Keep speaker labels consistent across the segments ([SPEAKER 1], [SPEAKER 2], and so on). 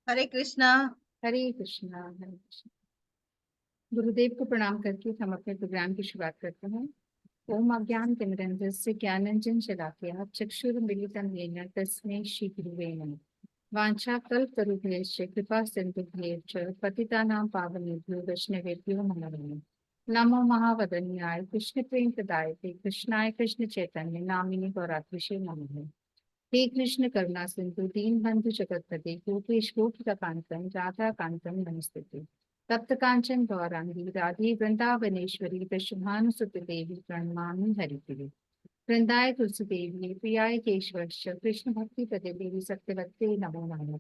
[SPEAKER 1] हरे कृष्णा।
[SPEAKER 2] हरे कृष्णा हरे कृष्णा। गुरुदेव को प्रणाम करके हम अपने प्रोग्राम की शुरुआत करते हैं। ओम अज्ञानतिमिरन्धस्य ज्ञानांजन शलाकया चक्षुरुन्मीलितं येन तस्मै श्री गुरुवे नमः। वाञ्छाकल्पतरुभ्यश्च कृपा सिन्धुभ्यश्च पतितानां पावनेभ्यो वैष्णवेभ्यो नमो नमः। नमो महावदन्याय कृष्ण प्रेम प्रदायते कृष्णाय कृष्ण चैतन्य नामिने गौरात्मिषे नमः। हे कृष्ण करुणा सिंधु दीन बंधु जगतपते गोपेश गोपिकांतम राधा कांतम नमस्ते। तप्त कांचन गौरांगी राधे वृंदावनेश्वरी दशभानुसुत देवी प्रणमामि हरिप्रिये। वृंदाय तुलसी देवी प्रियाय केशवश्च कृष्ण भक्ति पदे देवी सत्यवत्ते नमो नमः।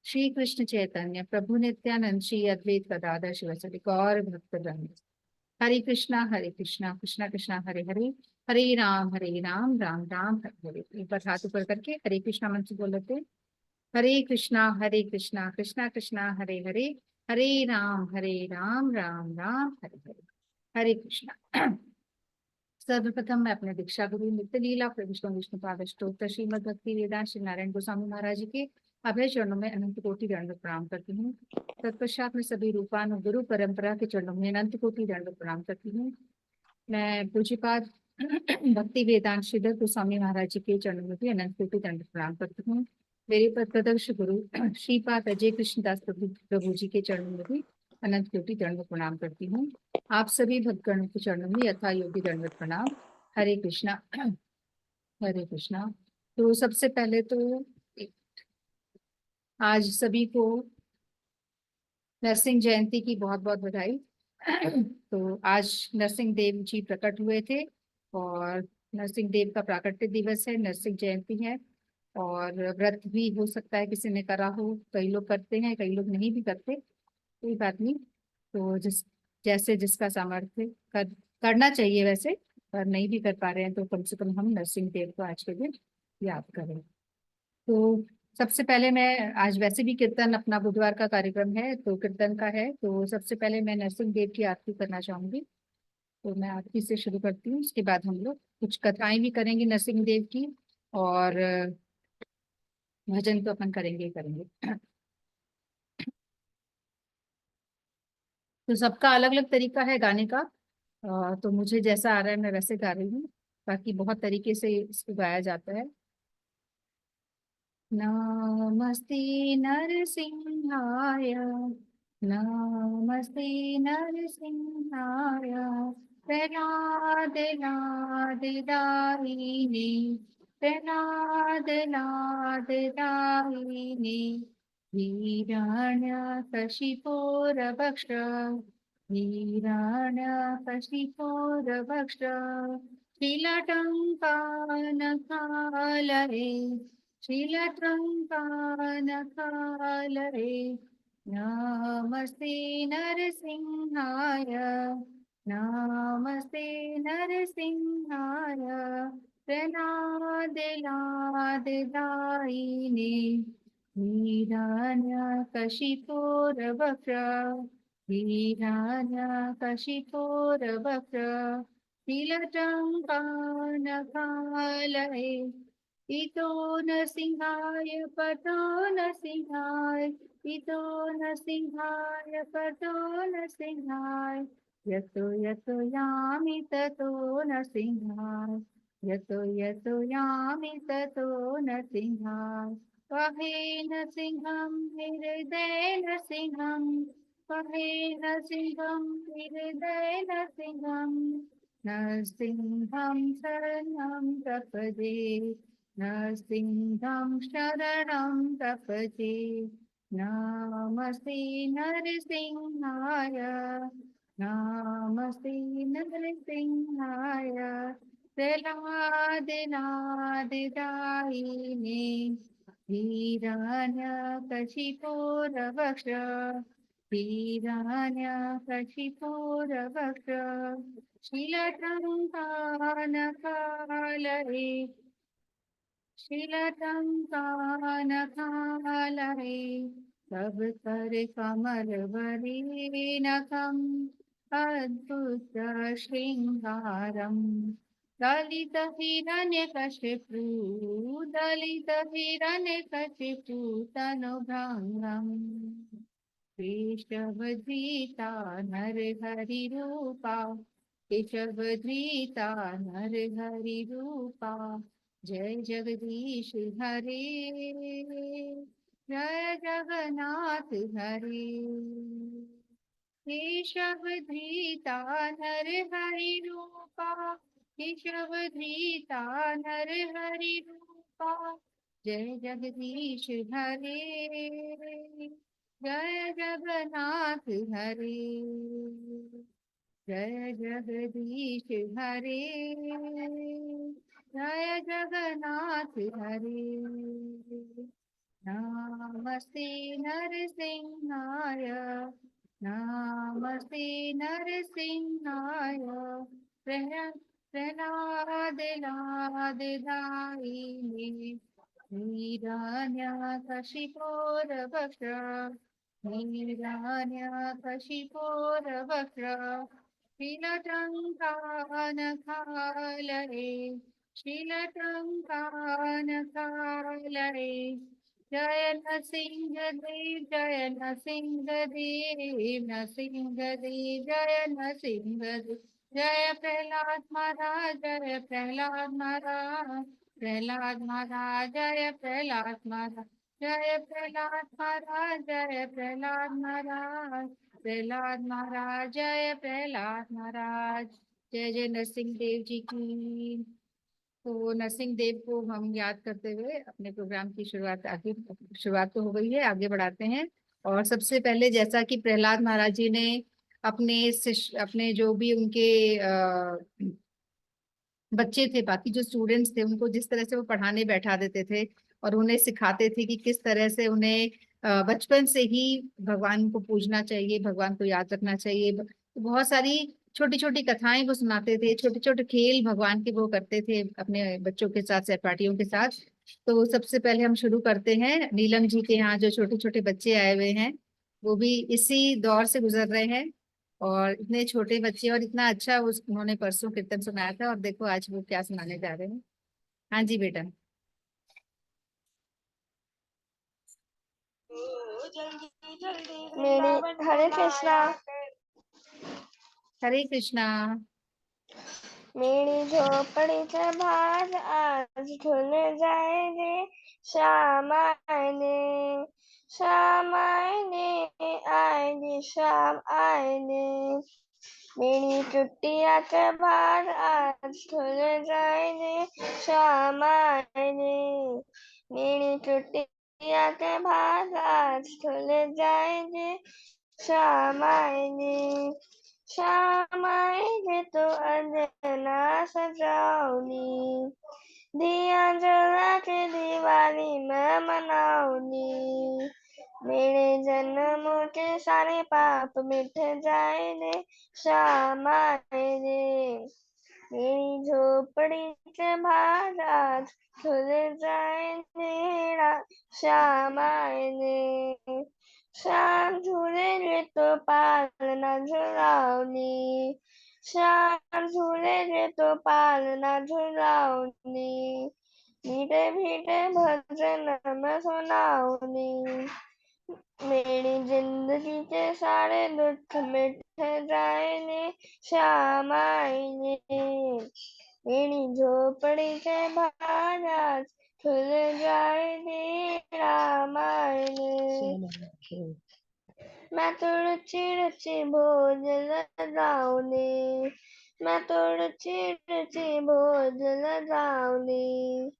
[SPEAKER 2] श्री कृष्ण चैतन्य प्रभु नित्यानंद श्री अद्वैत गदाधर शिवसति गौर भक्त वृंद। हरे कृष्णा कृष्णा कृष्णा हरे हरे, हरे राम राम राम हरे हरे। एक बार हाथ ऊपर करके हरे कृष्णा मंत्र से बोल लेते हैं। हरे कृष्णा कृष्णा कृष्णा हरे हरे, हरे राम राम राम हरे हरे। हरे कृष्णा। सर्वप्रथम मैं अपने दीक्षा गुरु नित्य लीला प्रविष्णु विष्णुपाद अष्टोत्तर श्रीमद भक्ति वेदांत श्री नारायण गोस्वामी महाराज जी के अभय चरणों में अनंत कोटि दंड प्रणाम करती हूँ। तत्पश्चात में सभी रूपानुगुरु परंपरा के चरणों में अनंत कोटि दंड प्रणाम करती हूँ। मैं पूज्यपाद भक्ति वेदांत श्रीधर गोस्वामी महाराज जी के चरणों में भी अनंत कोटि दंड प्रणाम करती हूँ। मेरे पद प्रदर्श गुरु श्रीपाद अजय कृष्णदास प्रभु प्रभु जी के चरणों में भी अनंत कोटि दंड प्रणाम करती हूँ। आप सभी भक्तगणों के चरणों में यथा योग्य दंडवत प्रणाम। हरे कृष्णा। हरे कृष्णा। तो सबसे पहले तो आज सभी को नरसिंह जयंती की बहुत बहुत बधाई। तो आज नरसिंह देव जी प्रकट हुए थे और नरसिंह देव का प्राकट्य दिवस है, नरसिंह जयंती है। और व्रत भी हो सकता है किसी ने करा हो, कई लोग करते हैं कई लोग नहीं भी करते, कोई बात नहीं। तो जैसे जिसका सामर्थ्य करना चाहिए वैसे, पर नहीं भी कर पा रहे हैं तो कम से कम हम नरसिंह देव को आज के दिन याद करें। तो सबसे पहले मैं आज वैसे भी कीर्तन अपना बुधवार का कार्यक्रम है तो कीर्तन का है, तो सबसे पहले मैं नरसिंह देव की आरती करना चाहूंगी। तो मैं आरती से शुरू करती हूँ, उसके बाद हम लोग कुछ कथाएं भी करेंगे नरसिंह देव की, और भजन तो अपन करेंगे ही करेंगे। तो सबका अलग अलग तरीका है गाने का। तो मुझे जैसा आ रहा है मैं वैसे गा रही हूँ, बाकी बहुत तरीके से इसको गाया जाता है। नमस्ते नरसिंहाय, नमस्ते नरसिंहाय, प्रह्लाद लाद दायिने, प्रह्लाद लाद दायिने, हिरण्यकशिपोरभक्ष, हिरण्यकशिपोरभक्ष, शिलटङ्कानकालये, शीलत्रङ्कानकालये। नमस्ते नरसिंहाय, नमस्ते नरसिंहाय, प्रह्लादलाददायिने, हिरण्यकशिपोरवक्र, हिरण्यकशिपोरवक्र, शीलटङ्कानकालये। इतो नरसिंहाय पतो नरसिंहाय, इतो नरसिंहाय पतो नरसिंहाय, यतो यतो यामि ततो नरसिंहाय, यतो यतो यामि ततो नरसिंहाय। वहे नरसिंहं हृदय नरसिंहं, वहे नरसिंहं हृदय नरसिंहं, नरसिंहं शरणं प्रपदे, नरसिंहं शरणं प्रपदे। नमस्ते नरसिंहाय, नमस्ते नरसिंहाय, प्रह्लादनाददायिने, हिरण्यकशिपोरवक्ष, हिरण्यकशिपोरवक्ष, शीलटङ्कानकालये, शीलटङ्कानकालये। तव कर कमल बरीनकम्, अद्भुत श्रृंगारम्, दलित हिरण्यकशिपु दलित हिरण्यकशिपु तनुभृङ्गम् केशवधृता नरहरिरूपा केशवधृता नरहरिरूपा जय जगदीश हरे जय जगन्नाथ हरे केशवधृता नरहरिरूपा केशवधृता नरहरिरूपा जय जगदीश हरे जय जगन्नाथ हरे जय जगदीश हरे जय जगन्नाथ हरे नमस्ते नरसिंहाय नमस्ते नरसिंहाय प्रह्लादलादिदायिने हिरण्यकशिपोर्वक्र हिरण्यकशिपोर्वक्र शीलटङ्कानखालये शीलटङ्कानखालये जय नरसिंहदेव जय नरसिंहदेव नरसिंहदेव जय नरसिंहदेव जय प्रहलाद महाराज जय प्रहलाद महाराज प्रहलाद महाराज जय प्रहलाद महाराज जय प्रहलाद महाराज जय प्रहलाद महाराज प्रहलाद महाराज जय प्रहलाद महाराज जय जय नरसिंह देव जी की। तो नरसिंह देव को हम याद करते हुए अपने प्रोग्राम की शुरुआत तो हो गई है, आगे बढ़ाते हैं। और सबसे पहले जैसा कि प्रहलाद महाराज जी ने अपने जो भी उनके बच्चे थे, बाकी जो स्टूडेंट्स थे, उनको जिस तरह से वो पढ़ाने बैठा देते थे और उन्हें सिखाते थे कि किस तरह से उन्हें बचपन से ही भगवान को पूजना चाहिए, भगवान को याद रखना चाहिए। तो बहुत सारी छोटी छोटी कथाएं वो सुनाते थे, छोटे छोटे खेल भगवान के वो करते थे अपने बच्चों के साथ, सहपाठियों के साथ। तो सबसे पहले हम शुरू करते हैं नीलम जी के यहाँ, जो छोटे छोटे बच्चे आए हुए हैं, वो भी इसी दौर से गुजर रहे हैं। और इतने छोटे बच्चे और इतना अच्छा उन्होंने परसों कीर्तन सुनाया था, और देखो आज वो क्या सुनाने जा रहे हैं। हाँ जी बेटा।
[SPEAKER 1] मेरी हरे कृष्णा।
[SPEAKER 2] हरे कृष्णा।
[SPEAKER 1] मेरी झोपड़ी से बाहर आज खुल जाए रे, शाम आएने शाम आएने आएने शाम आएने। मेरी चुट्टिया के बाहर आज खुल जाए रे, शाम आएने। मेरी चुट्टिया के बाहर आज खुल जाए रे, शाम आएने। शाम आएगी तो अंजना सजाऊंगी, दिया जला के दिवाली मैं मनाऊंगी। मेरे जन्मों के सारे पाप मिट जाएंगे, शाम आएगी। मेरी झोपड़ी के बाहर आज खुल जाएंगे, शाम आएगी। शाम झूलेंगे तो पालना झुलाऊंगी, शाम झूलेंगे तो पालना झुलाऊंगी। मीठे मीठे भजन मैं सुनाऊंगी, मेरी जिंदगी के सारे दुख मिट जाएंगे, शाम आएंगे। मेरी झोपड़ी के बाहर आज खुल जाएंगे, राम आएंगे। मैं तो रुचि रुचि भोज लगाऊंगी, मैं तो रुचि रुचि भोज लगाऊंगी।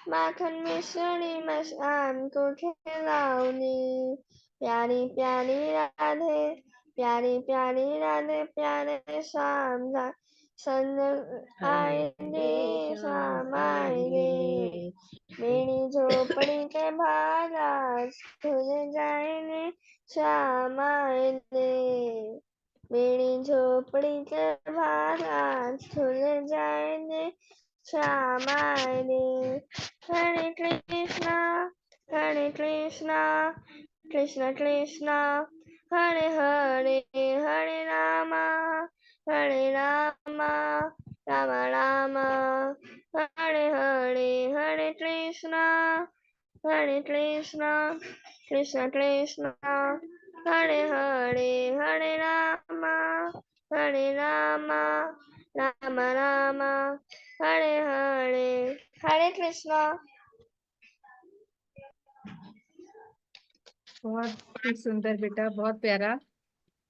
[SPEAKER 1] माखन मिश्री मैं शाम को खिलाऊंगी, प्यारी प्यारी राधे प्यारी प्यारी राधे प्यारे शाम संग आएंगे, शाम आएंगे। मेरी झोपड़ी के बाहर आज खुल जाएंगे, शाम आएंगे। मेरी झोपड़ी के बाहर आज खुल जाएंगे, शाम आएंगे। हरे कृष्णा कृष्ण कृष्णा हरे हरे, हरे Rama Rama Rama, Hare Hare, Hare Krishna, Krishna Krishna, Hare Hare, Hare Rama, Rama Rama, Hare Hare, Hare Krishna.
[SPEAKER 2] बहुत ही सुंदर बेटा, बहुत प्यारा।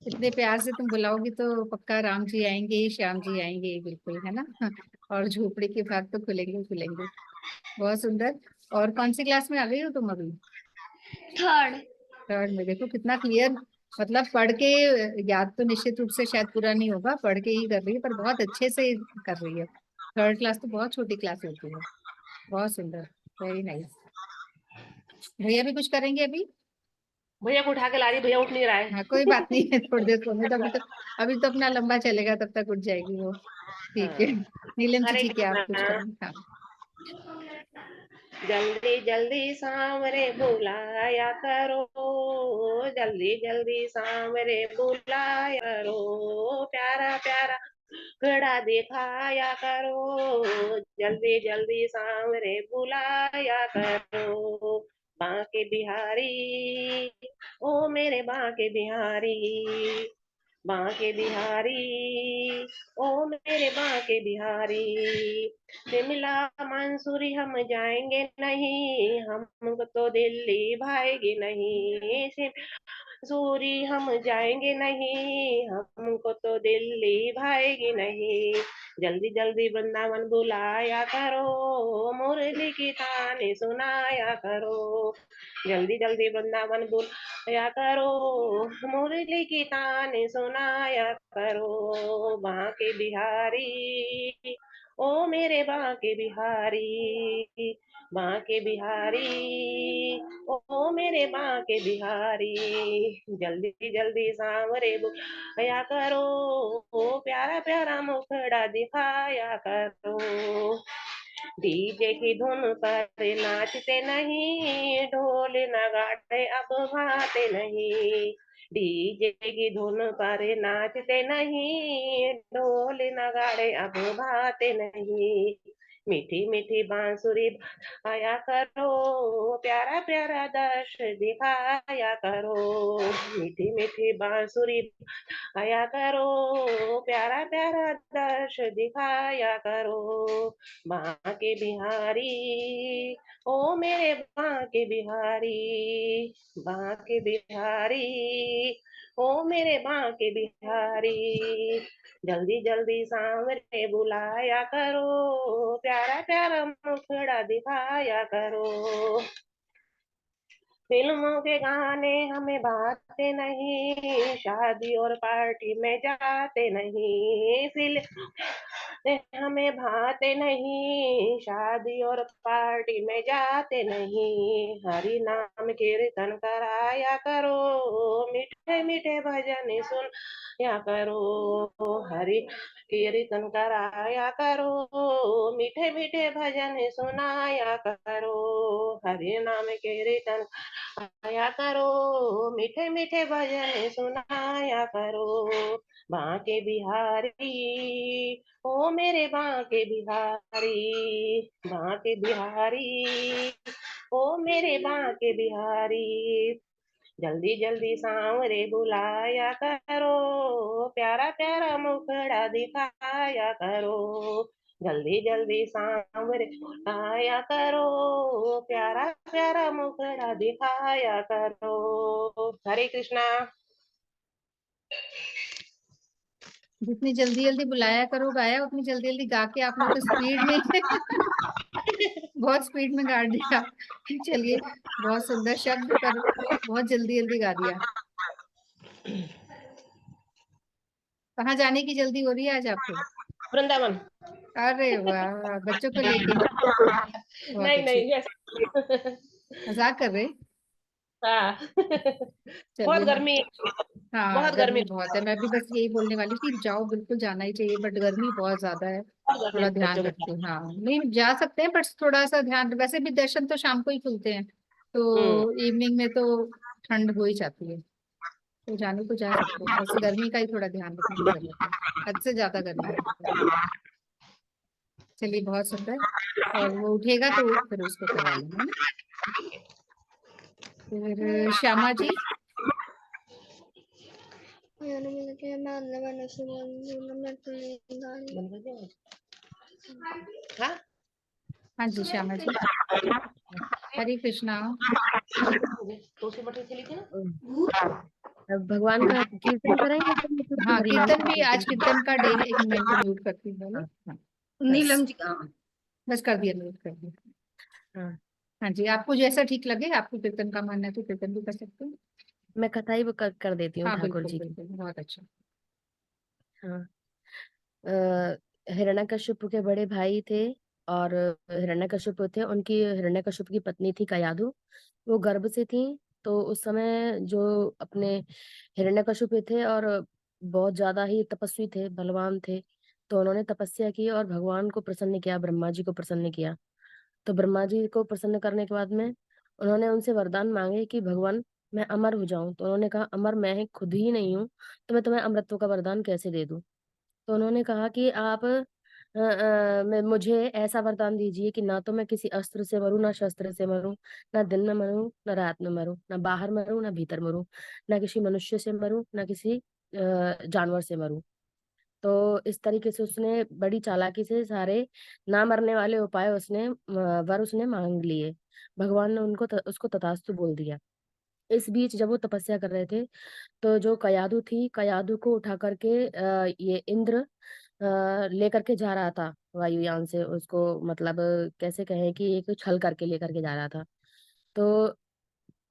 [SPEAKER 2] इतने प्यार से तुम बुलाओगी तो पक्का राम जी आएंगे ही, श्याम जी आएंगे ही, बिल्कुल, है ना। और झोपड़ी के भाग तो खुलेंगे ही खुलेंगे। बहुत सुंदर। और कौन सी क्लास में आ गई हो तुम अभी?
[SPEAKER 1] थर्ड।
[SPEAKER 2] थर्ड में। देखो कितना क्लियर, मतलब पढ़ के, याद तो निश्चित रूप से शायद पूरा नहीं होगा, पढ़ के ही कर रही है, पर बहुत अच्छे से कर रही है। थर्ड क्लास तो बहुत छोटी क्लास होती है। बहुत सुंदर। Very nice. भैया भी कुछ करेंगे अभी?
[SPEAKER 3] भैया को उठा के ला रही, भैया उठ नहीं रहा है।
[SPEAKER 2] हाँ कोई बात नहीं है, थोड़ी देर सोने तो, अभी तो अपना लंबा चलेगा, तब तक उठ जाएगी वो। ठीक है।
[SPEAKER 3] हाँ।
[SPEAKER 2] नीलम जी
[SPEAKER 3] हरे
[SPEAKER 2] ठीक है, आप कुछ
[SPEAKER 3] कृष्णा।
[SPEAKER 2] करेंगे? हाँ।
[SPEAKER 3] जल्दी जल्दी सांवरे बुलाया करो, जल्दी जल्दी सांवरे बुलाया करो, प्यारा प्यारा घड़ा दिखाया करो, जल्दी जल्दी सांवरे बुलाया करो, बांके बिहारी, ओ मेरे बांके बिहारी, बांके बिहारी, ओ मेरे बांके बिहारी, शिमला मंसूरी हम जाएंगे नहीं, हमको तो दिल्ली भाएगी नहीं, सूरी हम जाएंगे नहीं, हमको तो दिल्ली भाएगी नहीं, जल्दी जल्दी वृंदावन बुलाया करो, मुरली की ताने सुनाया करो, जल्दी जल्दी वृंदावन बुलाया करो, मुरली की ताने सुनाया करो, बांके बिहारी, ओ मेरे बांके बिहारी, बांके बिहारी, ओ मेरे बांके बिहारी, जल्दी जल्दी सांवरे बुलाया करो, ओ प्यारा प्यारा मुखड़ा दिखाया करो, डीजे की धुन पर नाचते नहीं, ढोल नगाड़े अब भाते नहीं, डीजे की धुन पर नाचते नहीं, ढोल नगाड़े अब भाते नहीं, मीठी मीठी बांसुरी आया करो, प्यारा प्यारा दर्श दिखाया करो, मीठी मीठी बांसुरी आया करो, प्यारा प्यारा दर्श दिखाया करो, बांके बिहारी, ओ मेरे बांके बिहारी, बांके बिहारी, ओ मेरे बांके बिहारी, जल्दी जल्दी सांवरे बुलाया करो, प्यारा प्यारा मुखड़ा दिखाया करो, फिल्मों के गाने हमें भाते नहीं, शादी और पार्टी में जाते नहीं, फिल्म हमें भाते नहीं, शादी और पार्टी में जाते नहीं, हरि नाम कीर्तन कराया करो, मीठे मीठे भजन सुन या करो, हरि कीर्तन कराया करो, मीठे मीठे भजन सुनाया करो, हरि नाम कीर्तन आया करो, मीठे मीठे भजन सुनाया करो, बांके बिहारी, ओ मेरे बांके बिहारी, बांके बिहारी, ओ मेरे बांके बिहारी, जल्दी जल्दी सांवरे बुलाया करो, प्यारा प्यारा मुखड़ा दिखाया करो, जल्दी जल्दी सांवरे बुलाया करो, प्यारा प्यारा मुखड़ा दिखाया करो, हरे कृष्णा।
[SPEAKER 2] जितनी जल्दी जल्दी बुलाया करो गाया, उतनी जल्दी जल्दी गा के आपने तो स्पीड में बहुत स्पीड में गा दिया। चलिए, बहुत सुंदर शब्द, पर बहुत जल्दी जल्दी गा दिया। कहाँ जाने की जल्दी हो रही है आज आपको?
[SPEAKER 3] वृंदावन।
[SPEAKER 2] अरे वाह, बच्चों को लेके? बहुत
[SPEAKER 3] नहीं
[SPEAKER 2] अच्छी।
[SPEAKER 3] नहीं yes।
[SPEAKER 2] मजाक कर रहे?
[SPEAKER 3] हाँ। बहुत
[SPEAKER 2] चलिए।
[SPEAKER 3] गर्मी है,
[SPEAKER 2] हाँ
[SPEAKER 3] बहुत गर्मी,
[SPEAKER 2] गर्मी बहुत है, मैं भी बस यही बोलने वाली थी, जाओ बिल्कुल जाना ही चाहिए, बट गर्मी बहुत ज्यादा है।
[SPEAKER 3] बहुत गर्मी
[SPEAKER 2] थोड़ा ध्यान
[SPEAKER 3] बच्चों के
[SPEAKER 2] रखते हैं, हाँ नहीं जा सकते हैं, बट थोड़ा सा ध्यान, वैसे भी दर्शन तो शाम को ही खुलते हैं,
[SPEAKER 3] साथ।
[SPEAKER 2] तो इवनिंग में तो ठंड हो ही जाती है, तो जाने को जा सकते हैं, बस गर्मी का ही थोड़ा ध्यान रखने की जरूरत है, हद से ज्यादा गर्मी है। चलिए, बहुत सुंदर। और वो उठेगा तो फिर उसको करवा लेंगे, है ना? फिर श्यामा जी।
[SPEAKER 3] हाँ
[SPEAKER 2] हाँ जी, श्यामा जी। हरे कृष्णा।
[SPEAKER 3] तुलसी मटरी से लिखी ना।
[SPEAKER 4] अब भगवान का कीर्तन करेंगे तो मतलब
[SPEAKER 2] हाँ,
[SPEAKER 4] हरि नाम
[SPEAKER 2] कीर्तन भी,
[SPEAKER 4] कीर्तन।
[SPEAKER 2] आज कीर्तन का डे है। 1 मिनट को म्यूट करती हूँ पहले।
[SPEAKER 4] हाँ।
[SPEAKER 2] हाँ,
[SPEAKER 4] नीलम
[SPEAKER 2] बस
[SPEAKER 4] जी का।
[SPEAKER 2] बस कर दिया, म्यूट कर दिया।
[SPEAKER 4] हाँ,
[SPEAKER 2] हाँ जी, आपको जैसा ठीक लगे, आपको कीर्तन का मन है तो कीर्तन भी कर सकते हैं।
[SPEAKER 4] मैं कथा ही कर देती हूँ
[SPEAKER 2] हाँ,
[SPEAKER 4] ठाकुर
[SPEAKER 2] बिल्कुल
[SPEAKER 4] जी की।
[SPEAKER 2] बिल्कुल, बहुत अच्छा।
[SPEAKER 4] हाँ। हिरण्यकशिपु के बड़े भाई थे, और हिरण्यकशिपु थे, उनकी हिरण्यकशिपु की पत्नी थी कयाधु। वो गर्भ से थी। तो उस समय जो अपने हिरण्यकशिपु थे, और बहुत ज्यादा ही तपस्वी थे, बलवान थे। तो उन्होंने तपस्या की और भगवान को प्रसन्न किया, ब्रह्मा जी को प्रसन्न किया। तो ब्रह्मा जी को प्रसन्न करने के बाद में उन्होंने उनसे वरदान मांगे कि भगवान, मैं अमर हो जाऊं। तो उन्होंने कहा, अमर मैं खुद ही नहीं हूँ, तो मैं तुम्हें अमरत्व का वरदान कैसे दे दूं। तो उन्होंने कहा कि आप मुझे ऐसा वरदान दीजिए कि ना तो मैं किसी अस्त्र से मरूं, ना शस्त्र से मरूं, ना दिन में मरूं, ना रात में मरूं, ना बाहर मरूं, ना भीतर मरूं, ना किसी मनुष्य से मरूं, ना किसी जानवर से मरूं। तो इस तरीके से उसने बड़ी चालाकी से सारे ना मरने वाले उपाय उसने वर उसने मांग लिए। भगवान ने उसको तथास्तु बोल दिया। इस बीच जब वो तपस्या कर रहे थे, तो जो कयादु थी, कयादु को उठा करके ये इंद्र लेकर के जा रहा था वायुयान से उसको, मतलब कैसे कहें कि एक छल करके लेकर के जा रहा था। तो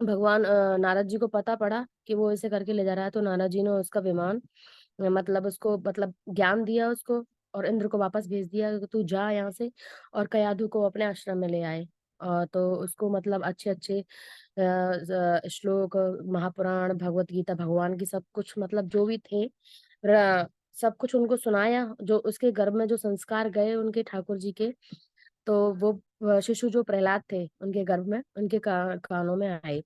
[SPEAKER 4] भगवान नारद जी को पता पड़ा कि वो ऐसे करके ले जा रहा है। तो नारद जी ने उसका विमान, मतलब उसको, मतलब ज्ञान दिया उसको, और इंद्र को वापस भेज दिया कि तू जा यहाँ से, और कयाधु को अपने आश्रम में ले आए। तो उसको मतलब अच्छे अच्छे श्लोक, महापुराण, भगवत गीता, भगवान की सब कुछ, मतलब जो भी थे सब कुछ उनको सुनाया। जो उसके गर्भ में जो संस्कार गए उनके ठाकुर जी के, तो वो शिशु जो प्रहलाद थे उनके गर्भ में, उनके कानों में आए।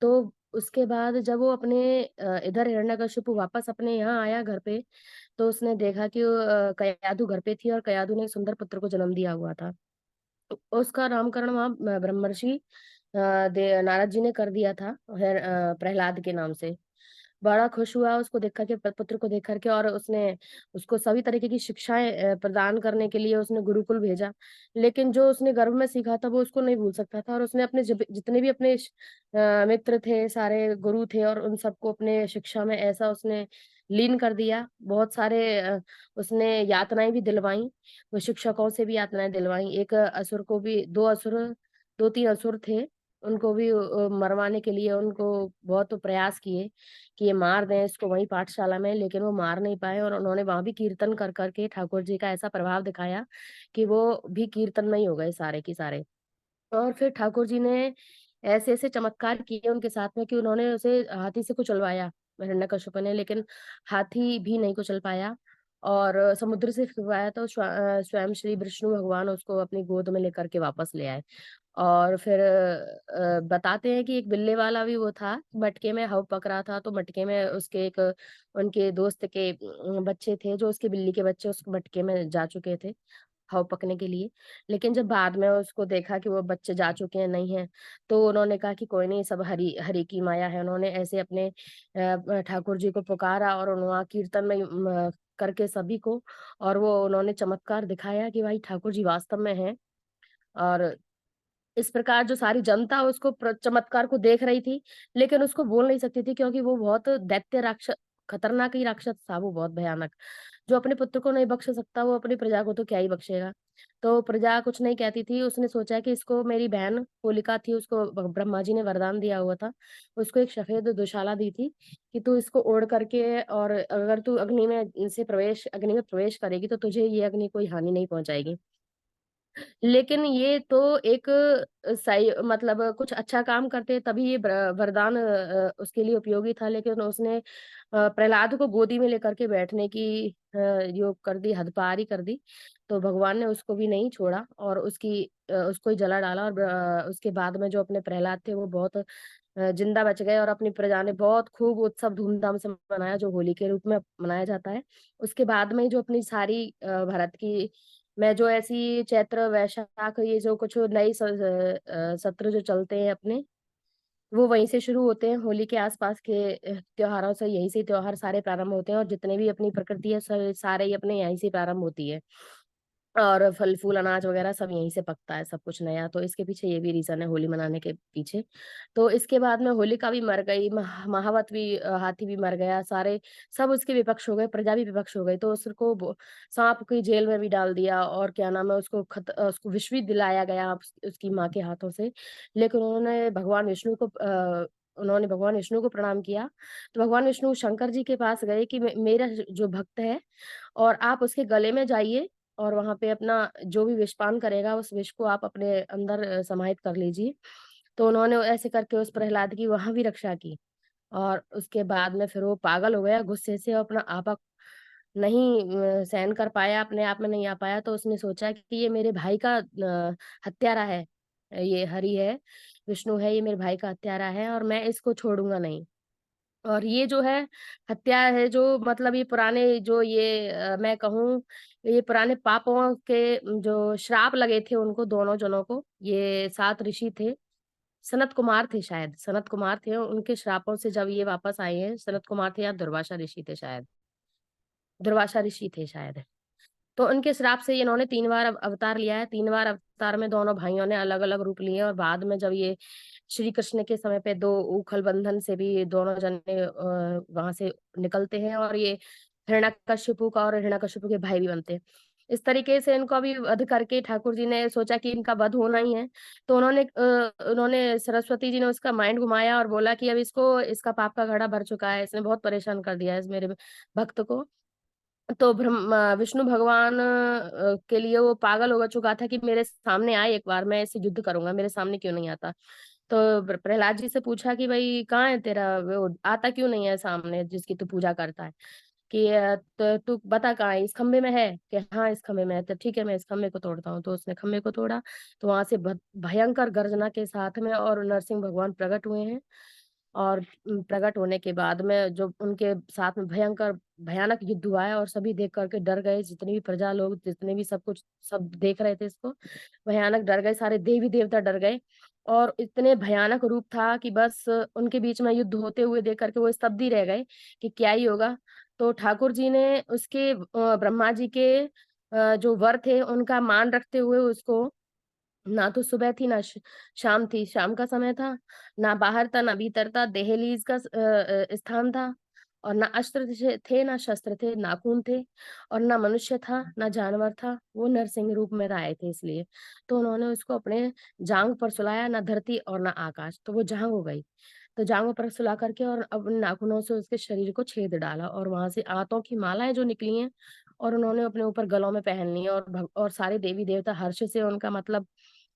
[SPEAKER 4] तो उसके बाद जब वो अपने इधर हिरण्यकशिपु वापस अपने यहाँ आया घर पे, तो उसने देखा कि कयाधु घर पे थी, और कयाधु ने एक सुंदर पुत्र को जन्म दिया हुआ था। उसका नामकरण वहाँ ब्रह्मर्षि नारद जी ने कर दिया था, प्रहलाद के नाम से। बड़ा खुश हुआ उसको देख करके, पुत्र को देख करके, और उसने उसको सभी तरीके की शिक्षाएं प्रदान करने के लिए उसने गुरुकुल भेजा। लेकिन जो उसने गर्भ में सीखा था वो उसको नहीं भूल सकता था, और उसने अपने जितने भी अपने मित्र थे, सारे गुरु थे, और उन सबको अपने शिक्षा में ऐसा उसने लीन कर दिया। बहुत सारे उसने यातनाएं भी दिलवाई, वो शिक्षकों से भी यातनाएं दिलवाई। एक असुर को भी, दो तीन असुर थे, उनको भी मरवाने के लिए उनको बहुत प्रयास किए कि ये मार दें इसको वहीं पाठशाला में, लेकिन वो मार नहीं पाए। और उन्होंने वहां भी कीर्तन कर करके ठाकुर जी का ऐसा प्रभाव दिखाया कि वो भी कीर्तन में ही हो गए सारे के सारे। और फिर ठाकुर जी ने ऐसे ऐसे चमत्कार किए उनके साथ में कि उन्होंने उसे हाथी से कुचलवाया, हिरण्यकशिप ने, लेकिन हाथी भी नहीं कुचल पाया। और समुद्र से फिरवाया तो स्वयं श्री विष्णु भगवान उसको अपनी गोद में लेकर के वापस ले आए। और फिर बताते हैं कि एक बिल्ले वाला भी वो था, मटके में हव पक रहा था, तो मटके में उसके एक उनके दोस्त के बच्चे थे, जो उसके बिल्ली के बच्चे उस मटके में जा चुके थे हव पकने के लिए। लेकिन जब बाद में उसको देखा कि वो बच्चे जा चुके हैं, नहीं है, तो उन्होंने कहा कि कोई नहीं, सब हरि हरि की माया है। उन्होंने ऐसे अपने ठाकुर जी को पुकारा, और उन्होंने कीर्तन में करके सभी को, और वो उन्होंने चमत्कार दिखाया कि भाई ठाकुर जी वास्तव में है। और इस प्रकार जो सारी जनता उसको चमत्कार को देख रही थी, लेकिन उसको बोल नहीं सकती थी, क्योंकि वो बहुत दैत्य राक्षस, खतरनाक ही राक्षस था वो, बहुत भयानक। जो अपने पुत्र को नहीं बख्श सकता, वो अपनी प्रजा को तो क्या ही बख्शेगा। तो प्रजा कुछ नहीं कहती थी। उसने सोचा कि इसको, मेरी बहन होलिका थी, उसको ब्रह्मा जी ने वरदान दिया हुआ था, उसको एक सफेद दुशाला दी थी कि तू इसको ओढ़ करके, और अगर तू अग्नि में प्रवेश करेगी तो तुझे ये अग्नि कोई हानि नहीं पहुंचाएगी। लेकिन ये तो एक सही, मतलब कुछ अच्छा काम करते तभी ये वरदान उसके लिए उपयोगी था। लेकिन उसने प्रहलाद को गोदी में लेकर के बैठने की योग कर दी, हद पार ही कर दी। तो भगवान ने उसको भी नहीं छोड़ा, और उसको ही जला डाला। और उसके बाद में जो अपने प्रहलाद थे वो बहुत जिंदा बच गए, और अपनी प्रजा ने बहुत खूब उत्सव धूमधाम से मनाया, जो होली के रूप में मनाया जाता है। उसके बाद में जो अपनी सारी भारत की मैं जो ऐसी चैत्र वैशाख ये जो कुछ नए सत्र जो चलते हैं अपने, वो वहीं से शुरू होते हैं। होली के आसपास के त्योहारों से, यहीं से त्योहार सारे प्रारंभ होते हैं, और जितने भी अपनी प्रकृति है सारे ही अपने यहीं से प्रारंभ होती है। और फल फूल अनाज वगैरह सब यहीं से पकता है, सब कुछ नया। तो इसके पीछे ये भी रीजन है होली मनाने के पीछे। तो इसके बाद में होलिका भी मर गई, महावत भी, हाथी भी मर गया, सारे सब उसके विपक्ष हो गए, प्रजा भी विपक्ष हो गई। तो उसको सांप की जेल में भी डाल दिया, और क्या नाम है, उसको विष भी दिलाया गया उसकी माँ के हाथों से। लेकिन उन्होंने भगवान विष्णु को प्रणाम किया। तो भगवान विष्णु शंकर जी के पास गए कि मेरा जो भक्त है, और आप उसके गले में जाइए, और वहां पे अपना जो भी विष पान करेगा उस विष को आप अपने अंदर समाहित कर लीजिए। तो उन्होंने ऐसे करके उस प्रहलाद की वहां भी रक्षा की। और उसके बाद में फिर वो पागल हो गया गुस्से से, और अपना आपा नहीं सहन कर पाया, अपने आप में नहीं आ पाया। तो उसने सोचा कि ये मेरे भाई का हत्यारा है, ये हरि है, विष्णु है, ये मेरे भाई का हत्यारा है, और मैं इसको छोड़ूंगा नहीं। और ये जो है हत्या है, जो मतलब ये पुराने जो ये मैं कहूँ, ये पुराने पापों के जो श्राप लगे थे उनको, दोनों जनों को, ये 7 ऋषि थे, सनत कुमार थे, शायद सनत कुमार थे, उनके श्रापों से जब ये वापस आए हैं, सनत कुमार थे या दुर्वासा ऋषि थे शायद, दुर्वासा ऋषि थे शायद। तो उनके श्राप से इन्होंने 3 बार अवतार लिया है। 3 बार अवतार में दोनों भाइयों ने अलग अलग रूप लिए, और बाद में जब ये श्री कृष्ण के समय पे 2 उखल बंधन से भी दोनों जने वहां से निकलते हैं, और ये हिरण्यकशिपु का और हिरण्यकशिपु के भाई भी बनते हैं। इस तरीके से इनको अभी वध करके ठाकुर जी ने सोचा कि इनका वध होना ही है। तो उन्होंने सरस्वती जी ने उसका माइंड घुमाया और बोला कि अब इसको, इसका पाप का घड़ा भर चुका है, इसने बहुत परेशान कर दिया है इस मेरे भक्त को। तो विष्णु भगवान के लिए वो पागल हो चुका था कि मेरे सामने आए एक बार, मैं इससे युद्ध करूंगा, मेरे सामने क्यों नहीं आता। तो प्रहलाद जी से पूछा कि भाई कहाँ है तेरा, वो आता क्यों नहीं है सामने जिसकी तू पूजा करता है, कि तो तू बता कहाँ है, इस खंबे में है, कि हाँ इस खंबे में है। तो ठीक है, मैं इस खंबे को तोड़ता हूँ। तो उसने खंबे को तोड़ा, तो वहां से भयंकर गर्जना के साथ में और नरसिंह भगवान प्रकट हुए हैं। और प्रकट होने के बाद में जो उनके साथ में भयंकर भयानक युद्ध हुआ है, और सभी देख करके डर गए, जितने भी प्रजा लोग, जितने भी सब कुछ सब देख रहे थे इसको, भयानक डर गए, सारे देवी देवता डर गए। और इतने भयानक रूप था कि बस उनके बीच में युद्ध होते हुए देख करके वो स्तब्ध ही रह गए कि क्या ही होगा। तो ठाकुर जी ने उसके ब्रह्मा जी के जो वर थे उनका मान रखते हुए उसको, ना तो सुबह थी ना शाम थी, शाम का समय था, ना बाहर था ना भीतर था, दहलीज का स्थान था। और ना अस्त्र थे ना शस्त्र थे, नाखून थे, और ना मनुष्य था ना जानवर था, वो नरसिंह रूप में आए थे इसलिए। तो उन्होंने उसको अपने जांग पर सुलाया, ना धरती और ना आकाश, तो वो जांग हो गई। तो जांघों पर सुला करके और अपने नाखूनों से उसके शरीर को छेद डाला, और वहां से आंतों की मालाएं जो निकली हैं, और उन्होंने अपने ऊपर गलों में पहन ली, और सारे देवी देवता हर्ष से उनका मतलब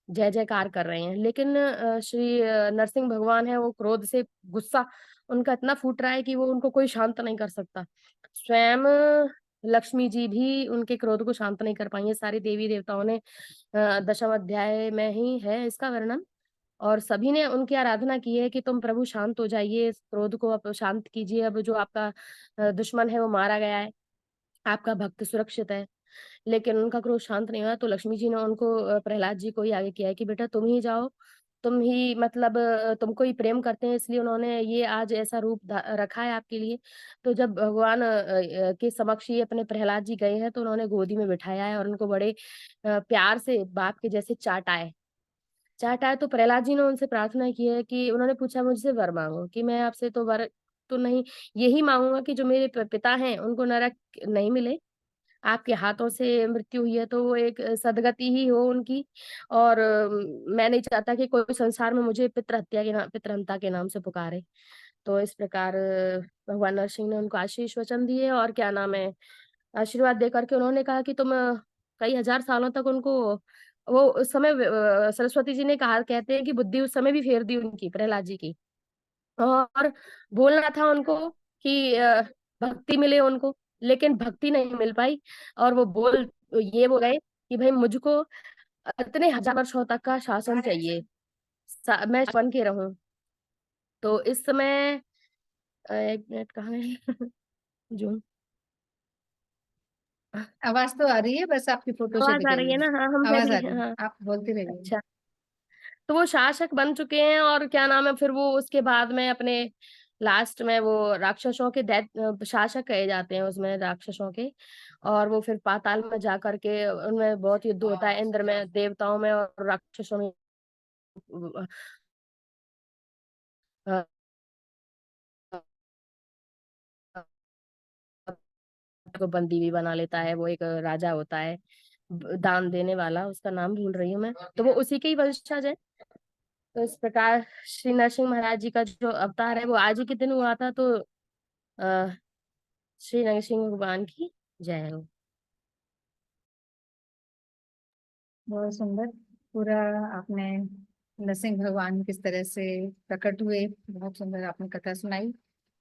[SPEAKER 4] जय जयकार कर रहे हैं। लेकिन श्री नरसिंह भगवान है, वो क्रोध से गुस्सा उनका इतना फूट रहा है कि वो उनको कोई शांत नहीं कर सकता। स्वयं लक्ष्मी जी भी उनके क्रोध को शांत नहीं कर पाई है। सारी देवी देवताओं ने 10वें अध्याय में ही है इसका वर्णन, और सभी ने उनकी आराधना की है कि तुम प्रभु शांत हो जाइए, इस क्रोध को अब शांत कीजिए, अब जो आपका दुश्मन है वो मारा गया है, आपका भक्त सुरक्षित है। लेकिन उनका क्रोध शांत नहीं हुआ। तो लक्ष्मी जी ने उनको प्रहलाद जी को ही आगे किया है कि बेटा तुम ही जाओ, तुम ही मतलब तुमको ही प्रेम करते हैं, इसलिए उन्होंने ये आज ऐसा रूप रखा है आपके लिए। तो जब भगवान के समक्ष ये अपने प्रहलाद जी गए हैं, तो उन्होंने गोदी में बिठाया है और उनको बड़े प्यार से बाप के जैसे चाहता है। तो प्रहलाद जी ने उनसे प्रार्थना की है कि उन्होंने पूछा मुझसे वर मांगो, कि मैं आपसे तो वर तो नहीं, यही मांगूंगा कि जो मेरे पिता हैं उनको नरक नहीं मिले, आपके हाथों से मृत्यु हुई है तो वो एक सदगति ही हो उनकी। और मैं नहीं चाहता कि कोई संसार में मुझे पितृहत्या के नाम से पुकारे। तो इस प्रकार भगवान नरसिंह ने उनको आशीष वचन दिए, और क्या नाम है, आशीर्वाद दे करके उन्होंने कहा कि तुम कई हजार सालों तक उनको, वो उस समय सरस्वती जी ने कहा, कहते हैं कि बुद्धि उस समय भी फेर दी उनकी, प्रहलाद जी की। और बोलना था उनको कि भक्ति मिले उनको, लेकिन भक्ति नहीं मिल पाई। और वो ये बोल गए कि भाई मुझको इतने हजार वर्षों तक का शासन चाहिए, मैं बन के रहूं। तो इस समय 1 मिनट कहाँ है जून,
[SPEAKER 2] आवाज तो आ रही है, बस आपकी फोटो से
[SPEAKER 1] आवाज आ
[SPEAKER 2] दिख
[SPEAKER 1] रही है
[SPEAKER 2] गई।
[SPEAKER 1] ना? हाँ, हम
[SPEAKER 2] आवाज
[SPEAKER 1] भी,
[SPEAKER 2] आ रही है,
[SPEAKER 1] हाँ।
[SPEAKER 2] आप बोलते रहिए।
[SPEAKER 1] अच्छा,
[SPEAKER 4] तो वो शासक बन चुके हैं, और क्या नाम है, फिर वो उसके बाद में अपने लास्ट में वो राक्षसों के दैत शासक कहे जाते हैं उसमें, राक्षसों के। और वो फिर पाताल में जा करके उनमें बहुत युद्ध होता है, इंद्र में, देवताओं में और राक्षसों में। अ, को बंदी भी बना लेता है, वो एक राजा होता है दान देने वाला, उसका नाम भूल रही हूँ मैं, तो वो उसी के ही वंशज है। तो इस प्रकार श्री नरसिंह महाराज जी का जो अवतार है वो आज ही के दिन हुआ था। तो अः श्री नरसिंह भगवान की जय हो।
[SPEAKER 2] बहुत सुंदर। पूरा आपने नरसिंह भगवान किस तरह से प्रकट हुए, बहुत सुंदर आपने कथा सुनाई।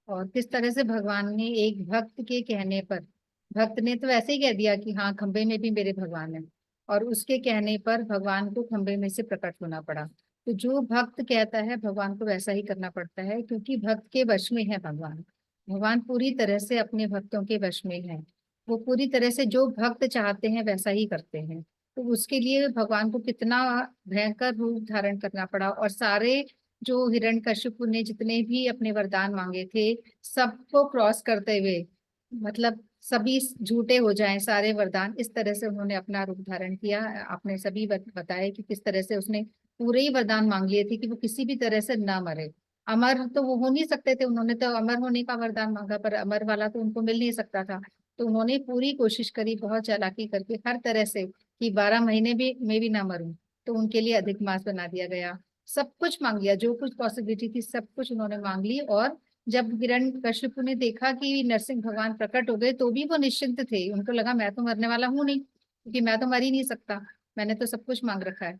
[SPEAKER 2] और किस तरह से भगवान ने एक भक्त के कहने पर, भक्त ने तो ऐसे ही कह दिया कि हाँ खंबे में भी मेरे भगवान है, और उसके कहने पर भगवान को खंबे में से प्रकट होना पड़ा। तो जो भक्त कहता है भगवान को वैसा ही करना पड़ता है, क्योंकि भक्त के वश में है भगवान। भगवान पूरी तरह से अपने भक्तों के वश में है। वो पूरी तरह से जो भक्त चाहते हैं वैसा ही करते हैं। तो उसके लिए भगवान को कितना भयंकर रूप धारण करना पड़ा, और सारे जो हिरण्यकशिपु ने जितने भी अपने वरदान मांगे थे, सबको क्रॉस करते हुए, मतलब सभी झूठे हो जाएं सारे वरदान, इस तरह से उन्होंने अपना रूप धारण किया। आपने सभी बताया कि किस तरह से उसने पूरे ही वरदान मांग लिए थे कि वो किसी भी तरह से ना मरे। अमर तो वो हो नहीं सकते थे, उन्होंने तो अमर होने का वरदान मांगा, पर अमर वाला तो उनको मिल नहीं सकता था। तो उन्होंने पूरी कोशिश करी बहुत चालाकी करके हर तरह से कि 12 महीने भी मैं भी ना मरूं। तो उनके लिए अधिक मास बना दिया गया। सब कुछ मांग लिया, जो कुछ पॉसिबिलिटी थी सब कुछ उन्होंने मांग ली। और जब हिरण्यकशिपु ने देखा कि नरसिंह भगवान प्रकट हो गए, तो भी वो निश्चिंत थे। उनको लगा मैं तो मरने वाला हूं नहीं, क्योंकि मैं तो मर ही नहीं सकता, मैंने तो सब कुछ मांग रखा है।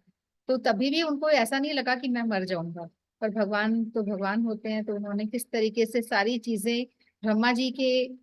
[SPEAKER 2] तो तभी भी उनको ऐसा नहीं लगा कि मैं मर जाऊंगा। पर भगवान तो भगवान होते हैं, तो उन्होंने किस तरीके से सारी चीजें, ब्रह्मा जी के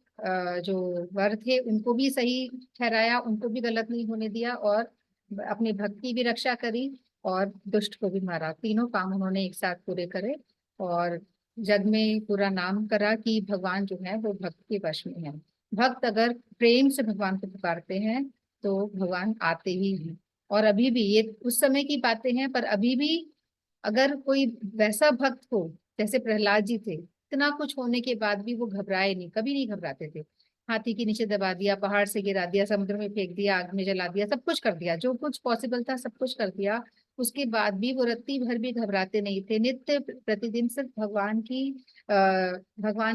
[SPEAKER 2] जो वर थे उनको भी सही ठहराया, उनको भी गलत नहीं होने दिया, और अपनी भक्त की भी रक्षा करी, और दुष्ट को भी मारा। तीनों काम उन्होंने एक साथ पूरे करे, और जग में पूरा नाम करा कि भगवान जो है वो भक्त के वश में है। भक्त अगर प्रेम से भगवान को पुकारते हैं तो भगवान आते ही हैं। और अभी भी ये उस समय की बातें हैं, पर अभी भी अगर कोई वैसा भक्त हो, जैसे प्रहलाद जी थे, इतना कुछ होने के बाद भी वो घबराए नहीं, कभी नहीं घबराते थे। हाथी के नीचे दबा दिया, पहाड़ से गिरा दिया, समुद्र में फेंक दिया, आग में जला दिया, सब कुछ कर दिया, जो कुछ पॉसिबल था सब कुछ कर दिया। उसके बाद भी वो रत्ती भर भी घबराते नहीं थे। नित्य प्रतिदिन सिर्फ भगवान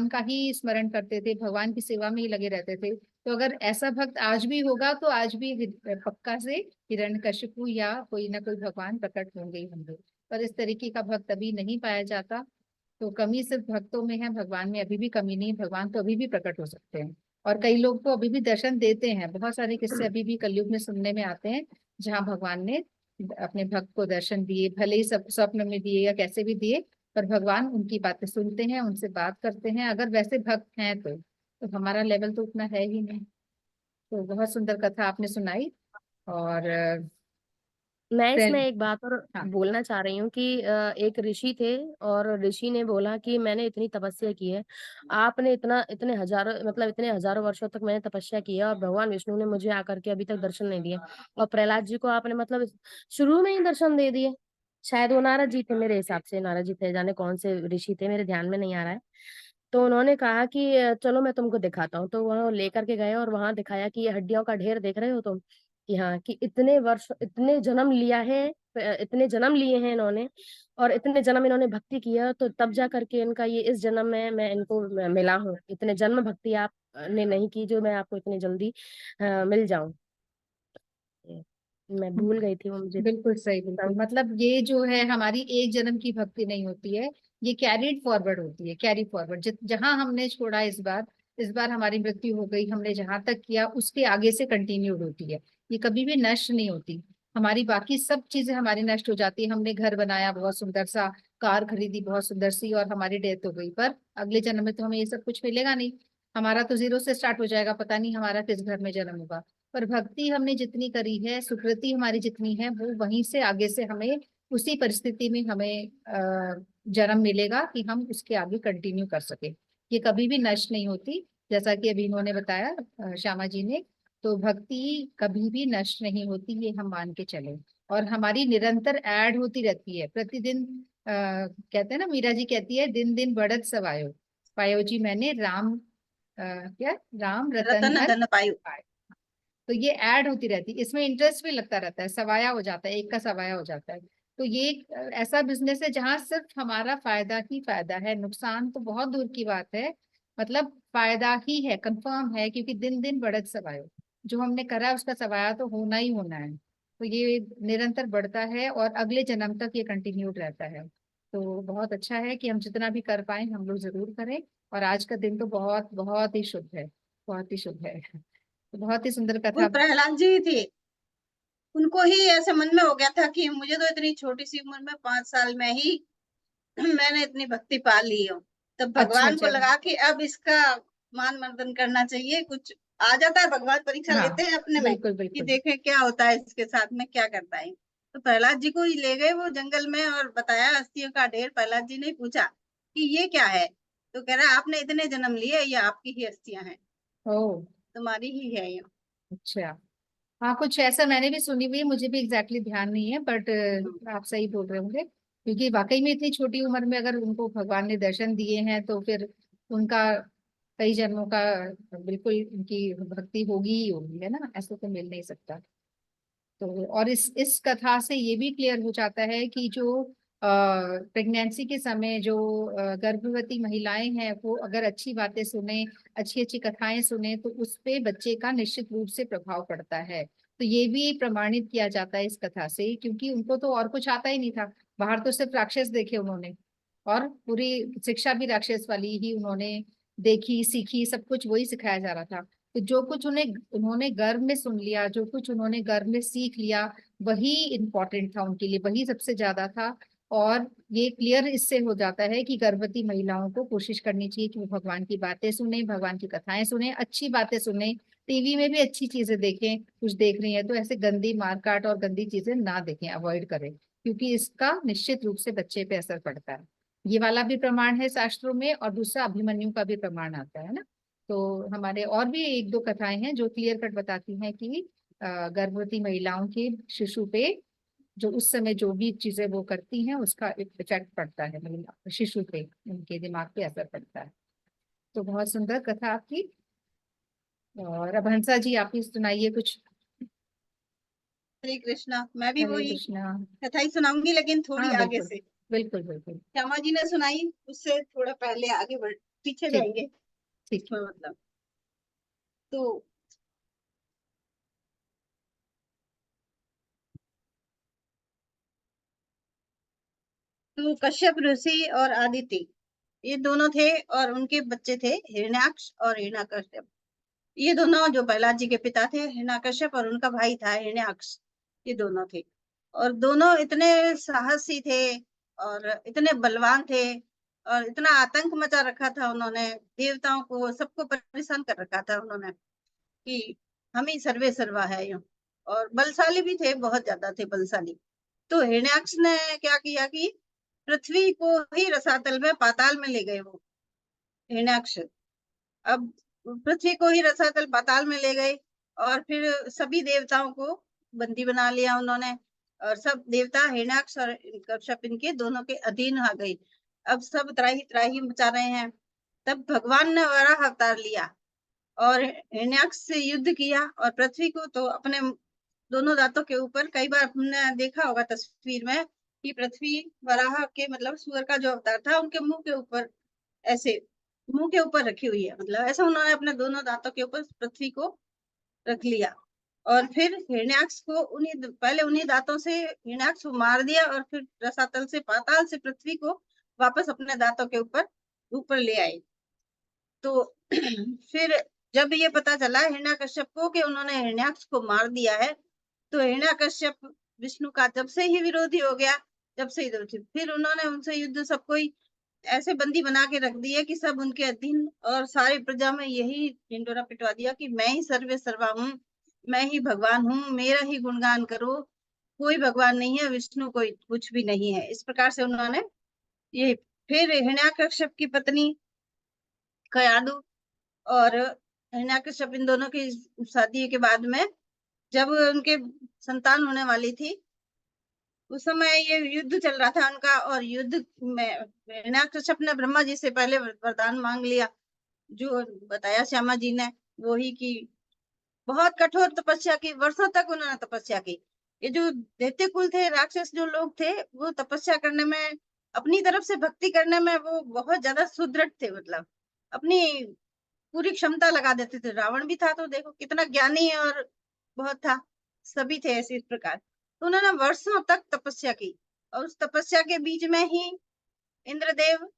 [SPEAKER 2] का ही स्मरण करते थे, भगवान की सेवा में ही लगे रहते थे। तो अगर ऐसा भक्त आज भी होगा तो आज भी पक्का से हिरण्यकशिपु या कोई ना कोई भगवान प्रकट होंगे ही होंगे। पर इस तरीके का भक्त अभी नहीं पाया जाता। तो कमी सिर्फ भक्तों में है, भगवान में अभी भी कमी नहीं। भगवान तो अभी भी प्रकट हो सकते हैं, और कई लोग तो अभी भी दर्शन देते हैं। बहुत सारे किस्से अभी भी कलयुग में सुनने में आते हैं, जहाँ भगवान ने अपने भक्त को दर्शन दिए, भले ही सब स्वप्न में दिए या कैसे भी दिए, पर भगवान उनकी बातें सुनते हैं, उनसे बात करते हैं, अगर वैसे भक्त हैं तो हमारा लेवल तो उतना है ही नहीं। तो बहुत सुंदर कथा आपने सुनाई। और
[SPEAKER 4] मैं इसमें
[SPEAKER 2] प्रेम।
[SPEAKER 4] एक बात और
[SPEAKER 2] हाँ।
[SPEAKER 4] बोलना चाह रही हूँ कि एक ऋषि थे, और ऋषि ने बोला कि मैंने इतनी तपस्या की है, आपने इतना इतने हजारों, मतलब इतने हजारों वर्षों तक मैंने तपस्या की है, और भगवान विष्णु ने मुझे आकर के अभी तक दर्शन नहीं दिए। और प्रहलाद जी को आपने मतलब शुरू में ही दर्शन दे दिए। शायद वो नारद जी थे, मेरे हिसाब से नारद जी थे, जाने कौन से ऋषि थे, मेरे ध्यान में नहीं आ रहा है। तो उन्होंने कहा कि चलो मैं तुमको दिखाता हूँ। तो वह लेकर के गए, और वहां दिखाया कि ये हड्डियों का ढेर देख रहे हो तुम, कि हाँ, कि इतने वर्ष, इतने जन्म लिया है, इतने जन्म लिए हैं इन्होंने, और इतने जन्म इन्होंने भक्ति किया, तो तब जा करके इनका ये इस जन्म में मैं इनको मिला हूँ। इतने जन्म भक्ति आपने नहीं की जो मैं आपको इतनी जल्दी मिल जाऊं। मैं भूल गई थी वो मुझे।
[SPEAKER 2] बिल्कुल सही, बिल्कुल। मतलब ये जो है हमारी एक जन्म की भक्ति नहीं होती है, ये कैरिड फॉरवर्ड होती है, कैरी फॉरवर्ड। जहां हमने छोड़ा इस बार हमारी मृत्यु हो गई, हमने जहां तक किया उसके आगे से कंटिन्यूड होती है। ये कभी भी नष्ट नहीं होती। हमारी बाकी सब चीजें हमारी नष्ट हो जाती है। हमने घर बनाया बहुत सुंदर सा, कार खरीदी बहुत सुंदर सी, और हमारी डेथ हो गई, पर अगले जन्म में तो हमें ये सब कुछ मिलेगा नहीं। हमारा तो जीरो से स्टार्ट हो जाएगा, पता नहीं हमारा किस घर में जन्म होगा। पर भक्ति हमने जितनी करी है, सुकृति हमारी जितनी है, वो वहीं से आगे से हमें उसी परिस्थिति में हमें जन्म मिलेगा कि हम उसके आगे कंटिन्यू कर सके। ये कभी भी नष्ट नहीं होती। जैसा कि अभी इन्होंने बताया, श्यामा जी ने, तो भक्ति कभी भी नष्ट नहीं होती, ये हम मान के चले, और हमारी निरंतर ऐड होती रहती है प्रतिदिन। कहते हैं ना, मीरा जी कहती है, दिन दिन बढ़त सवायो पायो जी मैंने राम, क्या, राम रतन
[SPEAKER 5] रतन
[SPEAKER 2] धन
[SPEAKER 5] धन पायो।
[SPEAKER 2] पाए। तो ये ऐड होती रहती है, इसमें इंटरेस्ट भी लगता रहता है, सवाया हो जाता है, एक का सवाया हो जाता है। तो ये एक ऐसा बिजनेस है जहां सिर्फ हमारा फायदा ही फायदा है, नुकसान तो बहुत दूर की बात है। मतलब फायदा ही है, कंफर्म है, क्योंकि दिन दिन बढ़त सवायो, जो हमने करा उसका सवाया तो होना ही होना है। तो ये निरंतर बढ़ता है और अगले जन्म तक ये कंटिन्यूड रहता है। तो बहुत अच्छा है कि हम जितना भी कर पाए हम लोग जरूर करें। और आज का दिन तो बहुत बहुत ही शुभ है, बहुत ही शुभ है। तो बहुत ही सुंदर
[SPEAKER 5] वो
[SPEAKER 2] कथा।
[SPEAKER 5] प्रहलाद जी थे, उनको ही ऐसे मन में हो गया था कि मुझे तो इतनी छोटी सी उम्र में 5 साल में ही मैंने इतनी भक्ति पा ली हो। तब
[SPEAKER 2] अच्छा
[SPEAKER 5] भगवान को
[SPEAKER 2] अच्छा।
[SPEAKER 5] लगा कि अब इसका मान मर्दन करना चाहिए। कुछ आ जाता है, भगवान परीक्षा
[SPEAKER 2] हाँ
[SPEAKER 5] लेते हैं अपने में
[SPEAKER 2] बिल्कुल
[SPEAKER 5] कि
[SPEAKER 2] बिल्कुल।
[SPEAKER 5] देखें क्या होता है इसके साथ में, क्या करता है। तो प्रहलाद जी को ही ले गए वो जंगल में और बताया अस्थियों का ढेर। प्रहलाद जी ने पूछा कि ये क्या है, तो कह रहा है आपने इतने जन्म लिए, ये आपकी ही अस्थियां हैं,
[SPEAKER 2] ओ
[SPEAKER 5] तुम्हारी ही है ये।
[SPEAKER 2] अच्छा। हाँ कुछ ऐसा मैंने भी सुनी हुई है, मुझे भी एग्जैक्टली ध्यान नहीं है, बट आप सही बोल रहे होंगे, क्योंकि वाकई में इतनी छोटी उम्र में अगर उनको भगवान ने दर्शन दिए हैं तो फिर उनका कई जन्मों का बिल्कुल उनकी भक्ति होगी ही होगी, है ना, ऐसा तो मिल नहीं सकता। तो और इस कथा से ये भी क्लियर हो जाता है कि जो प्रेगनेंसी के समय जो गर्भवती महिलाएं हैं वो अगर अच्छी बातें सुने, अच्छी अच्छी कथाएं सुने, तो उस पे बच्चे का निश्चित रूप से प्रभाव पड़ता है। तो ये भी प्रमाणित किया जाता है इस कथा से, क्योंकि उनको तो और कुछ आता ही नहीं था। बाहर तो सिर्फ राक्षस देखे उन्होंने, और पूरी शिक्षा भी राक्षस वाली ही उन्होंने देखी सीखी, सब कुछ वही सिखाया जा रहा था। तो जो कुछ उन्होंने गर्भ में सुन लिया, जो कुछ उन्होंने गर्भ में सीख लिया, वही इम्पोर्टेंट था उनके लिए, वही सबसे ज्यादा था। और ये क्लियर इससे हो जाता है कि गर्भवती महिलाओं को कोशिश करनी चाहिए कि वो भगवान की बातें सुने, भगवान की कथाएं सुने, अच्छी बातें सुने, टीवी में भी अच्छी चीजें देखें, कुछ देख रही हैं तो ऐसे गंदी मारकाट और गंदी चीजें ना देखें, अवॉइड करें, क्योंकि इसका निश्चित रूप से बच्चे पे असर पड़ता है। ये वाला भी प्रमाण है शास्त्रों में, और दूसरा अभिमन्यु का भी प्रमाण आता है ना। तो हमारे और भी एक दो कथाएं हैं जो क्लियर कट बताती हैं कि गर्भवती महिलाओं के शिशु पे जो उस समय जो भी चीजें वो करती हैं उसका इफेक्ट पड़ता है, मतलब शिशु पे, उनके दिमाग पे असर पड़ता है। तो बहुत सुंदर कथा आपकी। और अब हंसा जी आप ही सुनाइए कुछ।
[SPEAKER 5] हरे कृष्णा। मैं भी
[SPEAKER 2] हरे
[SPEAKER 5] वही
[SPEAKER 2] कृष्णा।
[SPEAKER 5] कथा ही सुनाऊंगी, लेकिन थोड़ी
[SPEAKER 2] हाँ
[SPEAKER 5] आगे
[SPEAKER 2] बिल्कुल
[SPEAKER 5] से।
[SPEAKER 2] बिल्कुल बिल्कुल।
[SPEAKER 5] श्यामा जी ने सुनाई उससे थोड़ा पहले आगे बढ़, पीछे
[SPEAKER 2] ठीक,
[SPEAKER 5] जाएंगे
[SPEAKER 2] ठीक है।
[SPEAKER 5] उसमें, मतलब। तो कश्यप ऋषि और आदित्य, ये दोनों थे, और उनके बच्चे थे हिरण्याक्ष और हिरण्यकश्यप। ये दोनों जो प्रहलाद जी के पिता थे, हिरण्यकश्यप, और उनका भाई था हिरण्याक्ष, ये दोनों थे। और दोनों इतने साहसी थे और इतने बलवान थे, और इतना आतंक मचा रखा था उन्होंने, देवताओं को सबको परेशान कर रखा था उन्होंने कि हम ही सर्वे सर्वा है यूं। और बलशाली भी थे, बहुत ज्यादा थे बलशाली। तो हिरण्याक्ष ने क्या किया कि पृथ्वी को ही रसातल में, पाताल में ले गए वो हिरण्याक्ष। अब पृथ्वी को ही रसातल पाताल में ले गए, और फिर सभी देवताओं को बंदी बना लिया उन्होंने, और सब देवता हिरण्याक्ष और कश्यप इनके दोनों के अधीन आ गए। अब सब त्राही त्राही मचा रहे हैं। तब भगवान ने वराह अवतार लिया और हिरण्याक्ष से युद्ध किया, और पृथ्वी को तो अपने दोनों दांतों के ऊपर, कई बार हमने देखा होगा तस्वीर में कि पृथ्वी वराह के, मतलब सूअर का जो अवतार था, उनके मुंह के ऊपर ऐसे, मुंह के ऊपर रखी हुई है, मतलब ऐसा उन्होंने अपने दोनों दांतों के ऊपर पृथ्वी को रख लिया। और फिर हिरण्याक्ष को पहले उन्हीं दांतों से हिरण्याक्ष को मार दिया, और फिर रसातल से, पाताल से पृथ्वी को वापस अपने दांतों के ऊपर ऊपर ले आए। तो फिर जब ये पता चला हिरण्याकश्यप को कि उन्होंने हिरण्याक्ष को मार दिया है, तो हिरण्याकश्यप विष्णु का जब से ही विरोधी हो गया, जब से ही। फिर उन्होंने उनसे युद्ध, सबको ही ऐसे बंदी बना के रख दिए कि सब उनके अधीन, और सारी प्रजा में यही ढिंडोरा पिटवा दिया कि मैं ही सर्वे सर्वा हूँ, मैं ही भगवान हूँ, मेरा ही गुणगान करो, कोई भगवान नहीं है, विष्णु कोई कुछ भी नहीं है। इस प्रकार से उन्होंने फिर हिरण्याकश्यप की पत्नी कयादु और हिरण्याकश्यप इन दोनों की शादी के बाद में जब उनके संतान होने वाली थी, उस समय ये युद्ध चल रहा था उनका, और युद्ध में हिरण्याकश्यप ने ब्रह्मा जी से पहले वरदान मांग लिया, जो बताया श्यामा जी ने, वो ही की बहुत कठोर तपस्या की, वर्षों तक उन्होंने तपस्या की। ये जो दैत्य कुल थे, राक्षस जो लोग थे, वो तपस्या करने में, अपनी तरफ से भक्ति करने में वो बहुत ज्यादा सुदृढ़ थे, मतलब अपनी पूरी क्षमता लगा देते थे। रावण भी था तो देखो कितना ज्ञानी और बहुत था, सभी थे ऐसे इस प्रकार। तो उन्होंने वर्षों तक तपस्या की, और उस तपस्या के बीच में ही इंद्रदेव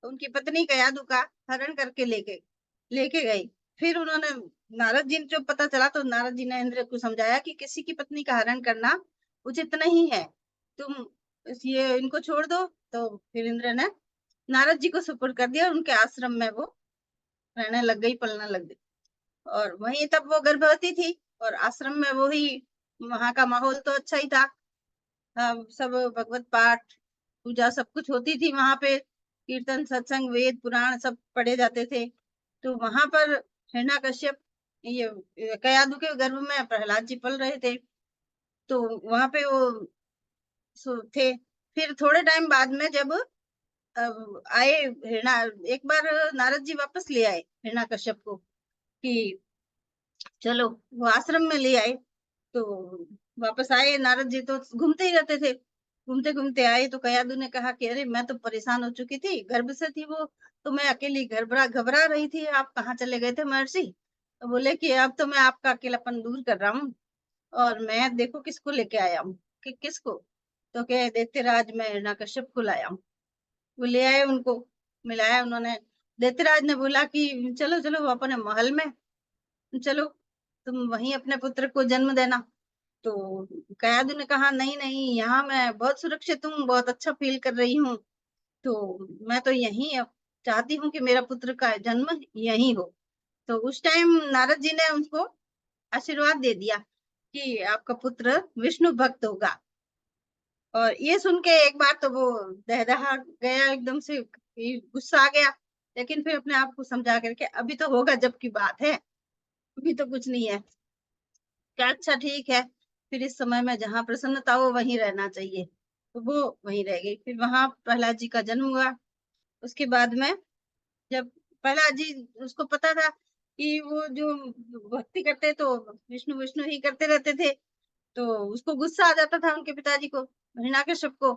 [SPEAKER 5] उनकी पत्नी कयादु का हरण करके लेके गए। फिर उन्होंने, नारद जी ने जो पता चला, तो नारद जी ने इंद्र को समझाया कि किसी की पत्नी का हरण करना उचित नहीं है, तुम ये इनको छोड़ दो। तो फिर इंद्र ने नारद जी को सुपुर्द कर दिया, और उनके आश्रम में वो रहने लग गई, पलने लग गई। और वहीं तब वो गर्भवती थी, और आश्रम में वही, वहां का माहौल तो अच्छा ही था। सब भगवत पाठ पूजा सब कुछ होती थी वहां पे, कीर्तन सत्संग वेद पुराण सब पढ़े जाते थे। तो वहां पर हिरण्याकश्यप, ये कयादु के गर्भ में प्रहलाद जी पल रहे थे, तो वहां पे वो थे। फिर थोड़े टाइम बाद में जब आए हिरणा, एक बार नारद जी वापस ले आए हिरण्याकश्यप को, कि चलो वो आश्रम में ले आए। तो वापस आए नारद जी, तो घूमते ही रहते थे, घूमते घूमते आए। तो कयादु ने कहा कि अरे मैं तो परेशान हो चुकी थी, गर्भ से थी वो, तो मैं अकेली घबरा घबरा रही थी, आप कहाँ चले गए थे महर्षि? तो बोले कि अब तो मैं आपका अकेलापन दूर कर रहा हूँ, और मैं देखो किसको लेके आया हूँ। कि किसको? तो कहे दैत्यराज, मैं हिरण्याकश्यप को लाया हूँ। वो ले आए, उनको मिलाया उन्होंने। दैत्यराज ने बोला कि चलो चलो अपने महल में, चलो तुम वहीं अपने पुत्र को जन्म देना। तो कयादु ने कहा नहीं नहीं, यहाँ मैं बहुत सुरक्षित हूँ, बहुत अच्छा फील कर रही हूँ, तो मैं तो यहीं चाहती हूँ कि मेरा पुत्र का जन्म यहीं हो। तो उस टाइम नारद जी ने उनको आशीर्वाद दे दिया कि आपका पुत्र विष्णु भक्त होगा। और ये सुन के एक बार तो वो दहदहा गया एकदम से, गुस्सा आ गया, लेकिन फिर अपने आप को समझा करके अभी तो होगा जब की बात है, अभी तो कुछ नहीं है, क्या अच्छा ठीक है। फिर इस समय में जहाँ प्रसन्नता हो वहीं रहना चाहिए, तो वो वहीं रह गई। फिर वहां प्रहलाद जी का जन्म हुआ। उसके बाद में जब प्रहलाद जी, उसको पता था कि वो जो भक्ति करते तो विष्णु विष्णु ही करते रहते थे, तो उसको गुस्सा आ जाता था उनके पिताजी को, हिरण्याकश्यप को।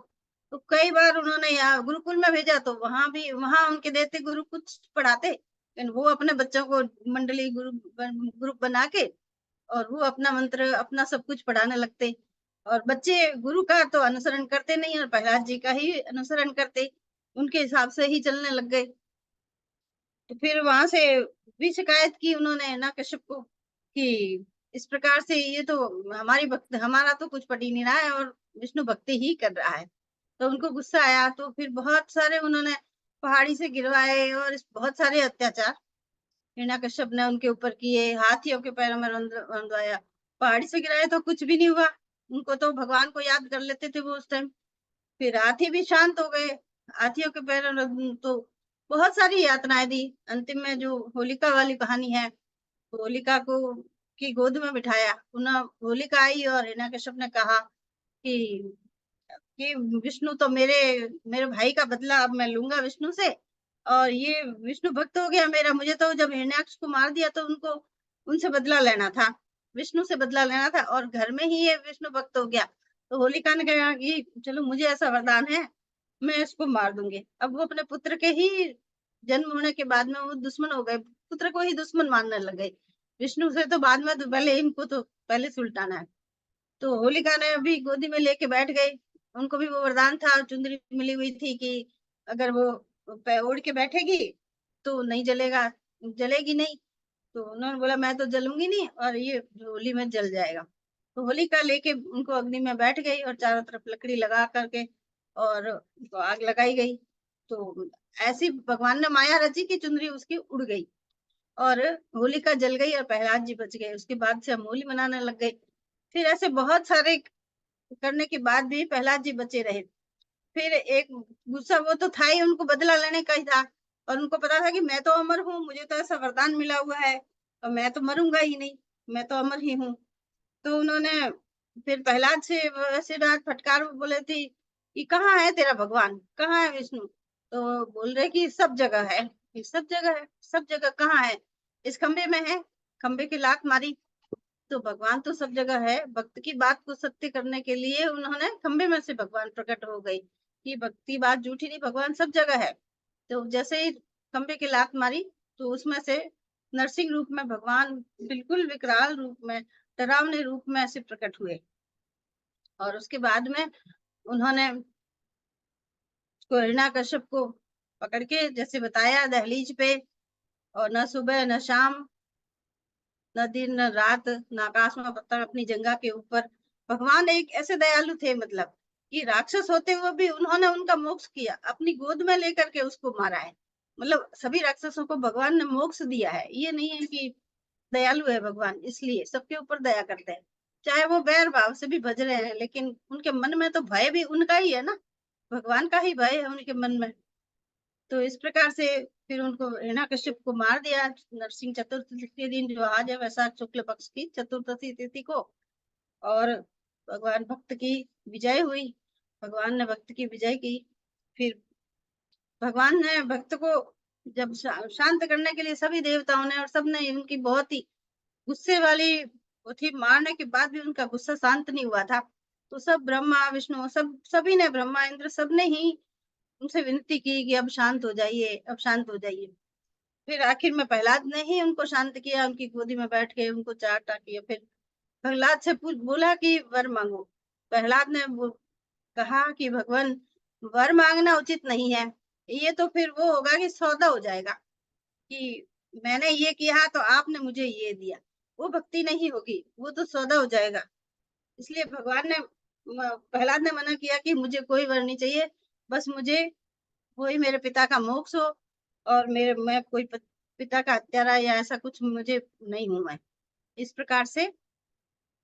[SPEAKER 5] तो कई बार उन्होंने यहाँ गुरुकुल में भेजा, तो वहां उनके देते गुरु कुछ पढ़ाते, लेकिन वो अपने बच्चों को मंडली ग्रुप बना के, और वो अपना मंत्र अपना सब कुछ पढ़ाने लगते। और बच्चे गुरु का तो अनुसरण करते नहीं, और प्रहलाद जी का ही अनुसरण करते, उनके हिसाब से ही चलने लग गए। तो फिर वहां से भी शिकायत की उन्होंने ना कश्यप को, कि इस प्रकार से ये तो हमारी भक्त, हमारा तो कुछ पढ़ ही नहीं रहा है, और विष्णु भक्ति ही कर रहा है। तो उनको गुस्सा आया, तो फिर बहुत सारे उन्होंने पहाड़ी से गिरवाए, और बहुत सारे अत्याचार हिरण्याकश्यप ने उनके ऊपर किए, हाथियों के पैरों में रंधवाया, पहाड़ी से गिराए तो कुछ भी नहीं हुआ, उनको तो भगवान को याद कर लेते थे वो उस टाइम। फिर हाथी भी शांत हो गए, हाथियों के पैरों में तो बहुत सारी यातनाएं दी। अंतिम में जो होलिका वाली कहानी है, होलिका को की गोद में बिठाया, पुनः होलिका आई, और हिरण्याकश्यप ने कहा कि विष्णु तो मेरे मेरे भाई का बदला अब मैं लूंगा विष्णु से, और ये विष्णु भक्त हो गया मेरा, मुझे तो जब हिरण्याक्ष को मार दिया तो उनको उनसे बदला लेना था, विष्णु से बदला लेना था, और घर में ही ये विष्णु भक्त हो गया। तो होलिका ने कहा कि चलो मुझे ऐसा वरदान है, मैं इसको मार दूंगी। अब वो अपने पुत्र के ही जन्म होने के बाद में वो दुश्मन हो गए, पुत्र को ही दुश्मन मानने लग गए, विष्णु से तो बाद में, तो पहले इनको तो पहले सुलटाना है। तो होलिका ने अभी गोदी में लेके बैठ गई, उनको भी वो वरदान था, चुंदरी मिली हुई थी कि अगर वो ओढ़ के बैठेगी तो नहीं जलेगा, जलेगी नहीं। तो उन्होंने बोला मैं तो जलूंगी नहीं, और ये होली में जल जाएगा। तो होलिका लेके उनको अग्नि में बैठ गई, और चारों तरफ लकड़ी लगा करके और उनको आग लगाई गई। तो ऐसी भगवान ने माया रची कि चुंदरी उसकी उड़ गई, और होलिका जल गई, और प्रहलाद जी बच गए। उसके बाद से हम होली मनाने लग गए। फिर ऐसे बहुत सारे करने के बाद भी प्रहलाद जी बचे रहे। फिर एक गुस्सा वो तो था ही, उनको बदला लेने का ही था, और उनको पता था कि मैं तो अमर हूँ, मुझे तो ऐसा वरदान मिला हुआ है और मैं तो मरूंगा ही नहीं, मैं तो अमर ही हूँ। तो उन्होंने फिर प्रहलाद से ऐसे बात फटकार बोले थे कि कहाँ है तेरा भगवान, कहाँ है विष्णु? तो बोल रहे कि सब जगह है। ये सब जगह है, सब जगह कहाँ है? इस खंबे में है। खंबे की लात मारी तो भगवान तो सब जगह है। भक्त की बात को सत्य करने के लिए उन्होंने खंबे में से भगवान प्रकट हो गई कि भक्ति बात झूठी नहीं, भगवान सब जगह है। तो जैसे ही खंबे की लात मारी तो उसमें से नरसिंह रूप में भगवान बिल्कुल विकराल रूप में, डरावने रूप में ऐसे प्रकट हुए। और उसके बाद में उन्होंने हिरण्यकश्यप को पकड़ के जैसे बताया दहलीज पे, और न सुबह न शाम, न दिन न रात, न आकाश में पत्थर, अपनी जंगा के ऊपर भगवान एक ऐसे दयालु थे, मतलब कि राक्षस होते हुए भी उन्होंने उनका मोक्ष किया, अपनी गोद में लेकर के उसको मारा है। मतलब सभी राक्षसों को भगवान ने मोक्ष दिया है। ये नहीं है कि दयालु है भगवान इसलिए सबके ऊपर दया करते हैं, चाहे वो बैर भाव से भी भज रहे हैं, लेकिन उनके मन में तो भय भी उनका ही है ना, भगवान का ही भय है उनके मन में। तो इस प्रकार से फिर उनको हिरण्यकश्यप को मार दिया नरसिंह चतुर्थी के दिन, जो आज है वैशाख शुक्ल पक्ष की चतुर्थी तिथि को। और भगवान भक्त की विजय हुई, भगवान ने भक्त की विजय की। फिर भगवान ने भक्त को जब शांत करने के लिए सभी देवताओं ने और सबने उनकी बहुत ही गुस्से वाली वो थी, मारने के बाद भी उनका गुस्सा शांत नहीं हुआ था। तो सब ब्रह्मा विष्णु सभी ने, ब्रह्मा इंद्र सबने ही उनसे विनती की कि अब शांत हो जाइए, अब शांत हो जाइए। फिर आखिर में प्रहलाद ने ही उनको शांत किया, उनकी गोदी में बैठ के उनको चाटा किया। फिर प्रहलाद से बोला कि वर मांगो। प्रहलाद ने कहा कि भगवान वर मांगना उचित नहीं है, ये तो फिर वो होगा कि सौदा हो जाएगा कि मैंने ये किया तो आपने मुझे ये दिया, वो भक्ति नहीं होगी, वो तो सौदा हो जाएगा। इसलिए भगवान ने प्रहलाद ने मना किया कि मुझे कोई वर नहीं चाहिए, बस मुझे वही मेरे पिता का मोक्ष हो, और मैं कोई पिता का हत्यारा या ऐसा कुछ मुझे नहीं हूं मैं। इस प्रकार से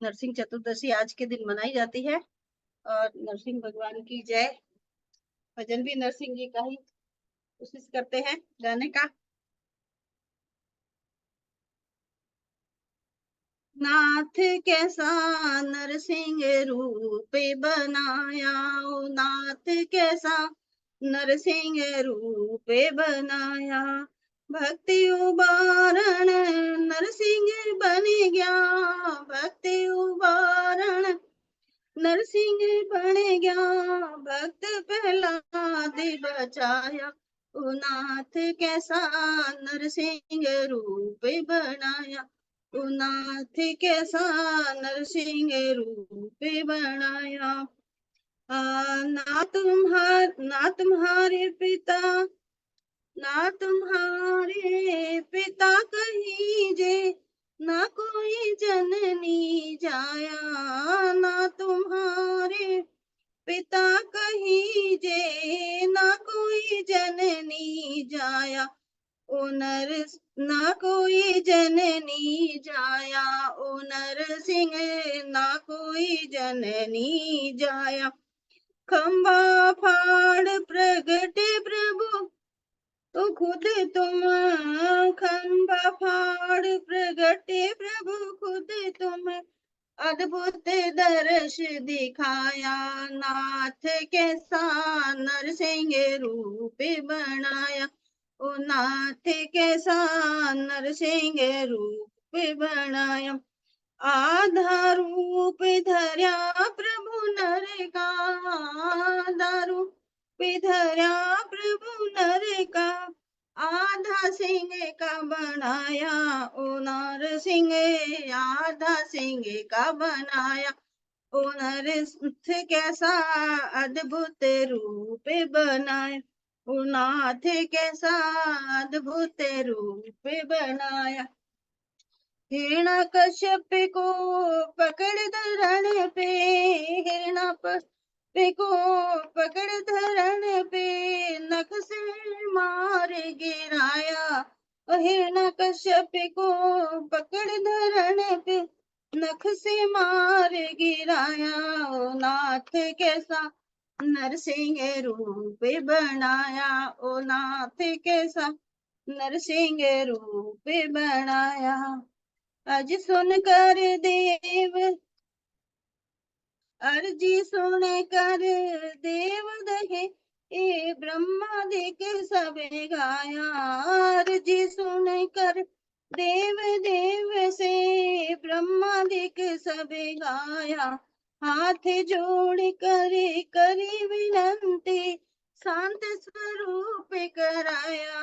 [SPEAKER 5] नरसिंह चतुर्दशी आज के दिन मनाई जाती है। और नरसिंह भगवान की जय। भजन भी नरसिंह जी का ही कोशिश करते हैं गाने का। नाथ कैसा नरसिंह रूप बनाया, ओ नाथ कैसा नरसिंह रूप बनाया, भक्ति उबारण नरसिंह बन गया, भक्ति उबारण नरसिंह बन गया, भक्त प्रहलाद बचाया, ओ नाथ कैसा नरसिंह रूप बनाया, ओ नाथ कैसा नरसिंह रूप बनाया। ना तुम्हारे पिता, ना तुम्हारे पिता कहीं जे, ना कोई जननी जाया, ना तुम्हारे पिता कहीं जे, ना कोई जननी जाया, ओ नर ना कोई जननी जाया, ओ नरसिंह ना कोई जननी जाया, खंबा फाड़ प्रगटे प्रभु तो खुद तुम, खंबा फाड़ प्रगटे प्रभु खुद तुम, अद्भुत दर्श दिखाया, नाथ कैसा नरसिंह रूप बनाया, ओ नाथ कैसा नरसिंह रूप बनाया, आधा रूप धर्या प्रभु नर का, आधा रूप धर्या प्रभु नर का, आधा सिंह का बनाया, ओ नर सिंह आधा सिंह का बनाया, ओ नरसिंह कैसा अद्भुत रूप बनाया, ओ नाथ कैसा अद्भुत रूप बनाया। हिरण्यकश्यप को पकड़ धरण पे, हिरण्यकश्यप को पकड़ धरण पे, नख से मार गिराया, हिरण्यकश्यप को पकड़ धरण पे, नख से मार गिराया, ओ नाथ कैसा नरसिंह रूप बनाया, ओ नाथ कैसा नरसिंह रूप बनाया। अज सुनकर देव अर्जी सुन कर देव दहे, ए ब्रह्मादिक सब गाया। अर्जी सुन कर देव देव से ब्रह्मादिक सब गाया। हाथ जोड़ कर करी विनंती, शांत स्वरूप कराया।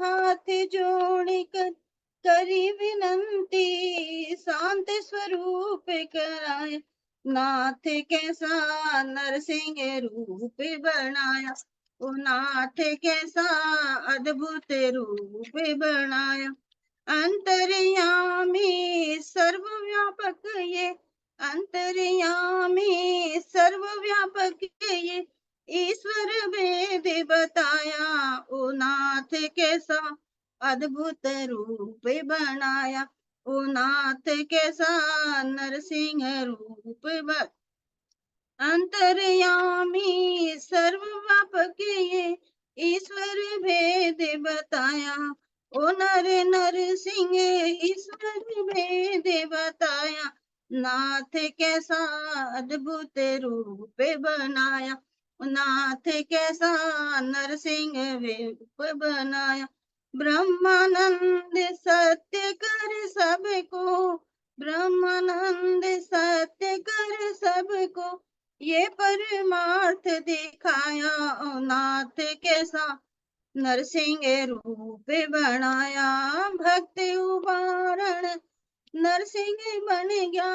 [SPEAKER 5] हाथ जोड़ कर करी विनंती, शांत स्वरूप कराया। नाथ कैसा नरसिंह रूप बनाया, ओ नाथ कैसा अद्भुत रूप बनाया। अंतर्यामी सर्वव्यापक ये, अंतर्यामी सर्वव्यापक ये, ईश्वर वेद बताया। ओ नाथ कैसा अद्भुत रूप बनाया, ओ नाथ कैसा नरसिंह रूप अंतर्यामी सर्वव्यापक ये, ईश्वर भेद बताया। ओ नर नरसिंह ईश्वर भेद बताया। नाथ कैसा अद्भुत रूप बनाया, नाथ कैसा नरसिंह रूप बनाया। ब्रह्मानंद सत्य कर सबको, ब्रह्मानंद सत्य कर सबको, ये परमार्थ दिखाया। ओ नाथ कैसा नरसिंह रूप बनाया। भक्त उबारण नरसिंह बन गया,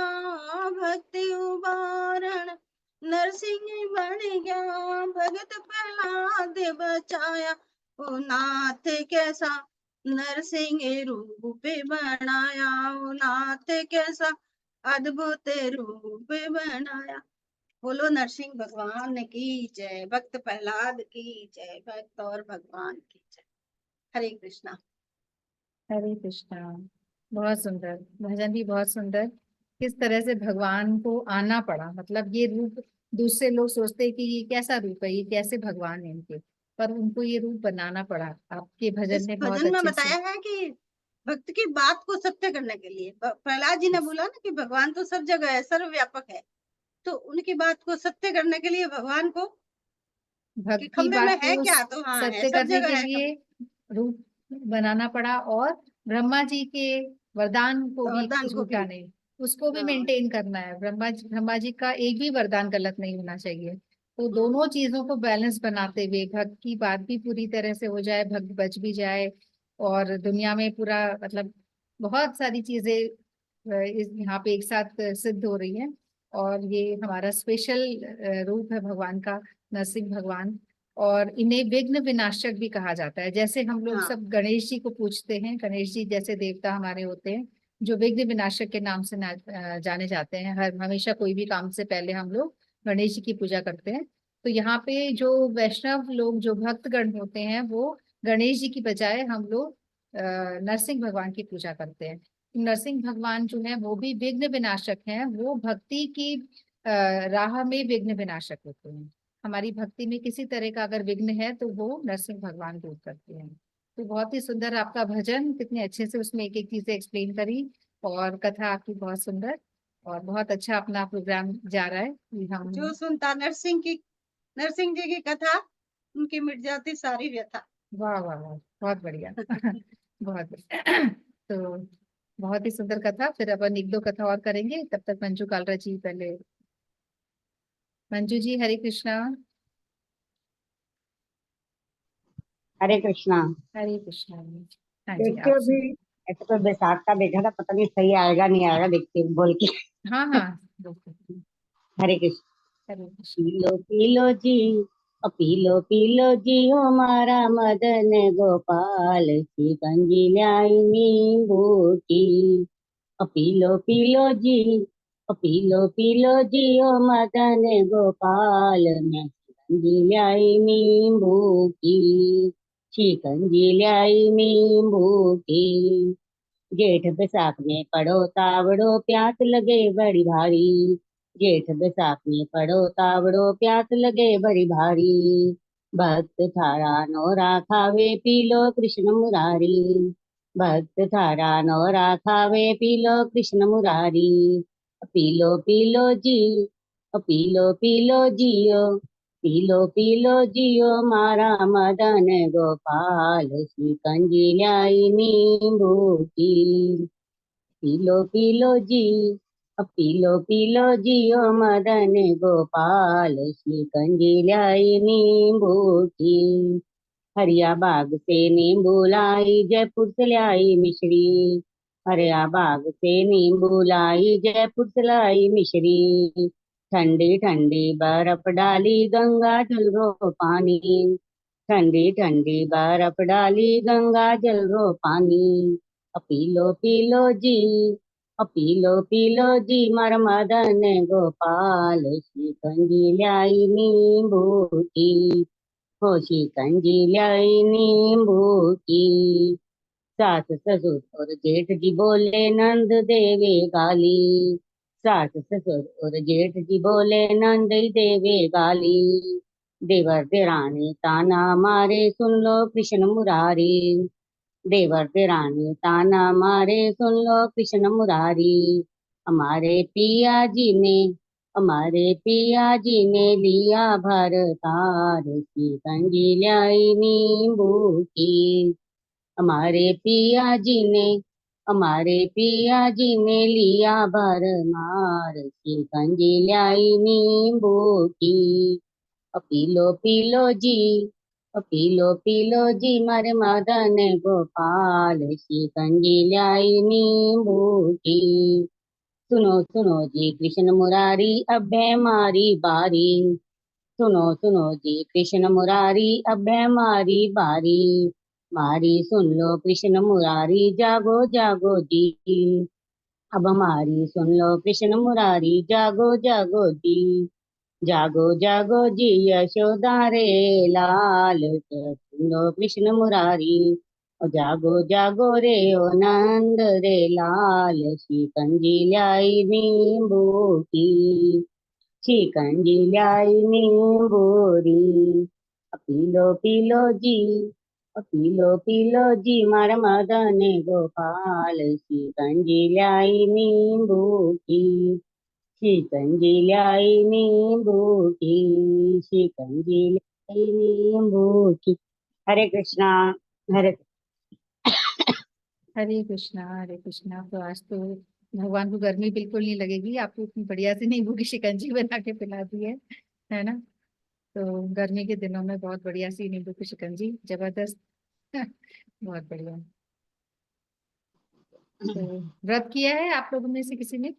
[SPEAKER 5] भक्त उबारण नरसिंह बन गया। भगत प्रहलाद बचाया, ओ नाथ कैसा नरसिंह रूप बनाया। ओ नाथ कैसा अद्भुत रूप बनाया। बोलो नरसिंह भगवान की जय, भक्त प्रहलाद की जय, भक्त और भगवान की जय। हरे कृष्णा।
[SPEAKER 2] हरे कृष्णा। बहुत सुंदर भजन भी बहुत सुंदर। किस तरह से भगवान को आना पड़ा, मतलब ये रूप दूसरे लोग सोचते हैं कि ये कैसा रूप है, ये कैसे भगवान है इनके, पर उनको ये रूप बनाना पड़ा। आपके भजन
[SPEAKER 5] इस
[SPEAKER 2] में बहुत
[SPEAKER 5] भजन में
[SPEAKER 2] अच्छे से
[SPEAKER 5] बताया है कि भक्त की बात को सत्य करने के लिए प्रहलाद जी ने बोला ना कि भगवान तो सब जगह है, सर्वव्यापक है, तो उनकी बात को सत्य करने के लिए भगवान को कि
[SPEAKER 2] भक्त की
[SPEAKER 5] खंबे में
[SPEAKER 2] बात
[SPEAKER 5] है
[SPEAKER 2] को
[SPEAKER 5] क्या, तो हाँ है,
[SPEAKER 2] सत्य
[SPEAKER 5] सब
[SPEAKER 2] करने के
[SPEAKER 5] जगह है
[SPEAKER 2] लिए रूप बनाना पड़ा, और ब्रह्मा जी के वरदान को भी
[SPEAKER 5] वरदान को भी।
[SPEAKER 2] झूठा नहीं, उसको भी
[SPEAKER 5] हाँ
[SPEAKER 2] मेंटेन करना है। ब्रह्मा जी का एक भी वरदान गलत नहीं होना चाहिए। तो दोनों चीजों को बैलेंस बनाते हुए भक्त की बात भी पूरी तरह से हो जाए, भक्त बच भी जाए, और दुनिया में पूरा मतलब बहुत सारी चीजें इस यहाँ पे एक साथ सिद्ध हो रही हैं। और ये हमारा स्पेशल रूप है भगवान का, नरसिंह भगवान। और इन्हें विघ्न विनाशक भी कहा जाता है। जैसे हम लोग
[SPEAKER 5] हाँ
[SPEAKER 2] सब गणेश जी को पूछते हैं, गणेश जी जैसे देवता हमारे होते हैं जो विघ्न विनाशक के नाम से जाने जाते हैं। हर हमेशा कोई भी काम से पहले हम लोग गणेश जी की पूजा करते हैं। तो यहाँ पे जो वैष्णव लोग, जो भक्तगण होते हैं, वो गणेश जी की बजाय हम लोग नरसिंह भगवान की पूजा करते हैं। नरसिंह भगवान जो है वो भी विघ्न विनाशक हैं, वो भक्ति की राह में विघ्न विनाशक होते हैं। हमारी भक्ति में किसी तरह का अगर विघ्न है तो वो नरसिंह भगवान दूर करते हैं। तो बहुत ही सुंदर आपका भजन, कितने अच्छे से उसमें एक एक चीजें एक्सप्लेन करी, और कथा आपकी बहुत सुंदर, और बहुत अच्छा अपना प्रोग्राम जा रहा है कि हम।
[SPEAKER 5] जो सुनता नरसिंह जी की कथा, उनकी मिट जाती सारी व्यथा।
[SPEAKER 2] वाह वाह वाह, बहुत बढ़िया बहुत बढ़िया तो बहुत ही सुंदर कथा। फिर अपन एक दो कथा और करेंगे, तब तक मंजू कालरा जी पहले। मंजू जी, हरे कृष्णा।
[SPEAKER 6] हरे कृष्णा।
[SPEAKER 2] हरे कृष्णा। हाँ जी,
[SPEAKER 6] देखते
[SPEAKER 2] आप
[SPEAKER 6] हो
[SPEAKER 2] सुन।
[SPEAKER 6] अभी, ऐसे तो बैसाख का देखा था, पता नहीं सही आएगा नहीं आएगा, देखते हैं बोल के।
[SPEAKER 2] हाँ हाँ, बिल्कुल।
[SPEAKER 6] हरे कृष्ण।
[SPEAKER 2] हरे कृष्ण।
[SPEAKER 6] पी लो जी, पी लो जी हमारा मदन गोपाल, शिकंजी लाई नींबू की। पी लो जी, पी लो जी ओ मदन गोपाल, मैं शिकंजी लाई नींबू की, शिकंजी लाई नींबू की। जेठ बैसाख में पढ़ो तावड़ो, प्यास लगे बड़ी भारी। जेठ बैसाख में पढ़ो तावड़ो, प्यास लगे बड़ी भारी। भक्त थारा नोरा खावे पी लो कृष्ण मुरारी। भक्त थारा नोरा खावे P low Krishna Murari. P low जी, पी लो जियो, पी लो जियो मारा मदन गोपाल, शिकंजी ल्याई नींबू की। पी लो जी, पी लो जियो मदन गोपाल, शिकंजी ल्याई नींबू की। हरिया बाग से नींबू लाई, जयपुर से लाई मिश्री। हरिया बाग से नींबू लाई, जयपुर से लाई मिश्री। ठंडी ठंडी बर्फ डाली, गंगा जल रो पानी। ठंडी ठंडी बर्फ डाली, गंगा जल रो पानी। पी लो जी, पी लो जी मर मदन गोपाल, शिकंजी ल्याई नींबू की। हो शिकंजी ल्याई नींबू की। सास ससुर और जेठ जी बोले, नंद देवे गाली। सास ससुर और जेठ जी बोले, नंद देवे गाली। देवर देरानी ताना मारे, सुन लो कृष्ण मुरारी। देवर देरानी ताना मारे, सुन लो कृष्ण मुरारी। हमारे पिया जी ने, हमारे पिया जी ने लिया भरतार, शिकंजी ल्याई नींबू की। हमारे पिया जी ने, हमारे पिया जी ने लिया भर मार, शिकंजी ल्याई नींबू की। पी लो जी, पी लो जी मारे मदन गोपाल, शिकंजी ल्याई नींबू की। सुनो सुनो जी कृष्ण मुरारी, अब है हमारी बारी। सुनो सुनो जी कृष्ण मुरारी, अब है हमारी बारी। मारी सुन लो कृष्ण मुरारी, जागो जागो जी। अब हमारी सुन लो कृष्ण मुरारी, जागो जागो जी। जागो जागो जी यशोदा रे लाल, सुन लो कृष्ण मुरारी। और जागो जागो रे ओ नंद रे लाल, शिकंजी ल्याई नींबू की। शिकंजी ल्याई नींबू री। पी लो जी, पी लो जी मार मदन गोपाल, शिकंजी ल्याई नींबू की। शिकंजी ल्याई नींबू की। शिकंजी ल्याई नींबू की। हरे कृष्णा। हरे
[SPEAKER 2] हरे कृष्णा हरे कृष्णा। तो आज तो भगवान को गर्मी बिल्कुल नहीं लगेगी, आपको इतनी बढ़िया से नींबू की शिकंजी बना के पिला दी है ना। तो गर्मी के दिनों में बहुत बढ़िया सी नींबू की शिकंजी, जबरदस्त। बहुत बढ़िया। तो व्रत किया है आप लोगों में से किसी ने?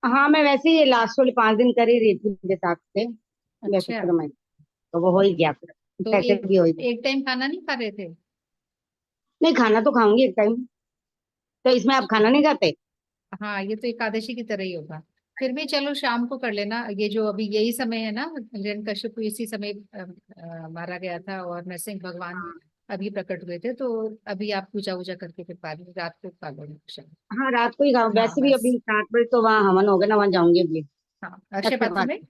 [SPEAKER 6] हाँ, मैं वैसे ही लास्ट वाले 5 दिन कर ही रही थी उनके साथ से। वैसे
[SPEAKER 2] अच्छा,
[SPEAKER 6] तो मैं, तो वो हो ही गया फिर।
[SPEAKER 2] तो
[SPEAKER 6] कैसे
[SPEAKER 2] एक
[SPEAKER 6] भी हो ही गया।
[SPEAKER 2] एक टाइम खाना नहीं खा रहे थे?
[SPEAKER 6] नहीं, खाना तो खाऊंगी एक टाइम। तो इसमें आप खाना नहीं खाते?
[SPEAKER 2] हाँ, ये तो एकादशी की तरह ही होगा। फिर भी चलो शाम को कर लेना, ये जो अभी यही समय है ना, हिरण्यकश्यप को इसी समय मारा गया था और नरसिंह भगवान अभी प्रकट हुए थे, तो अभी आप पूजा वूजा करके फिर रात को खा लेना शाम।
[SPEAKER 6] हाँ, रात को ही खाऊं।
[SPEAKER 2] हाँ
[SPEAKER 6] वैसे भी
[SPEAKER 2] बस।
[SPEAKER 6] अभी 7 बजे तो वहाँ हवन होगा ना, वहां जाऊंगी अभी।
[SPEAKER 2] हाँ, अक्षय
[SPEAKER 6] अक्षय
[SPEAKER 2] पात्र
[SPEAKER 6] पात्र
[SPEAKER 2] में।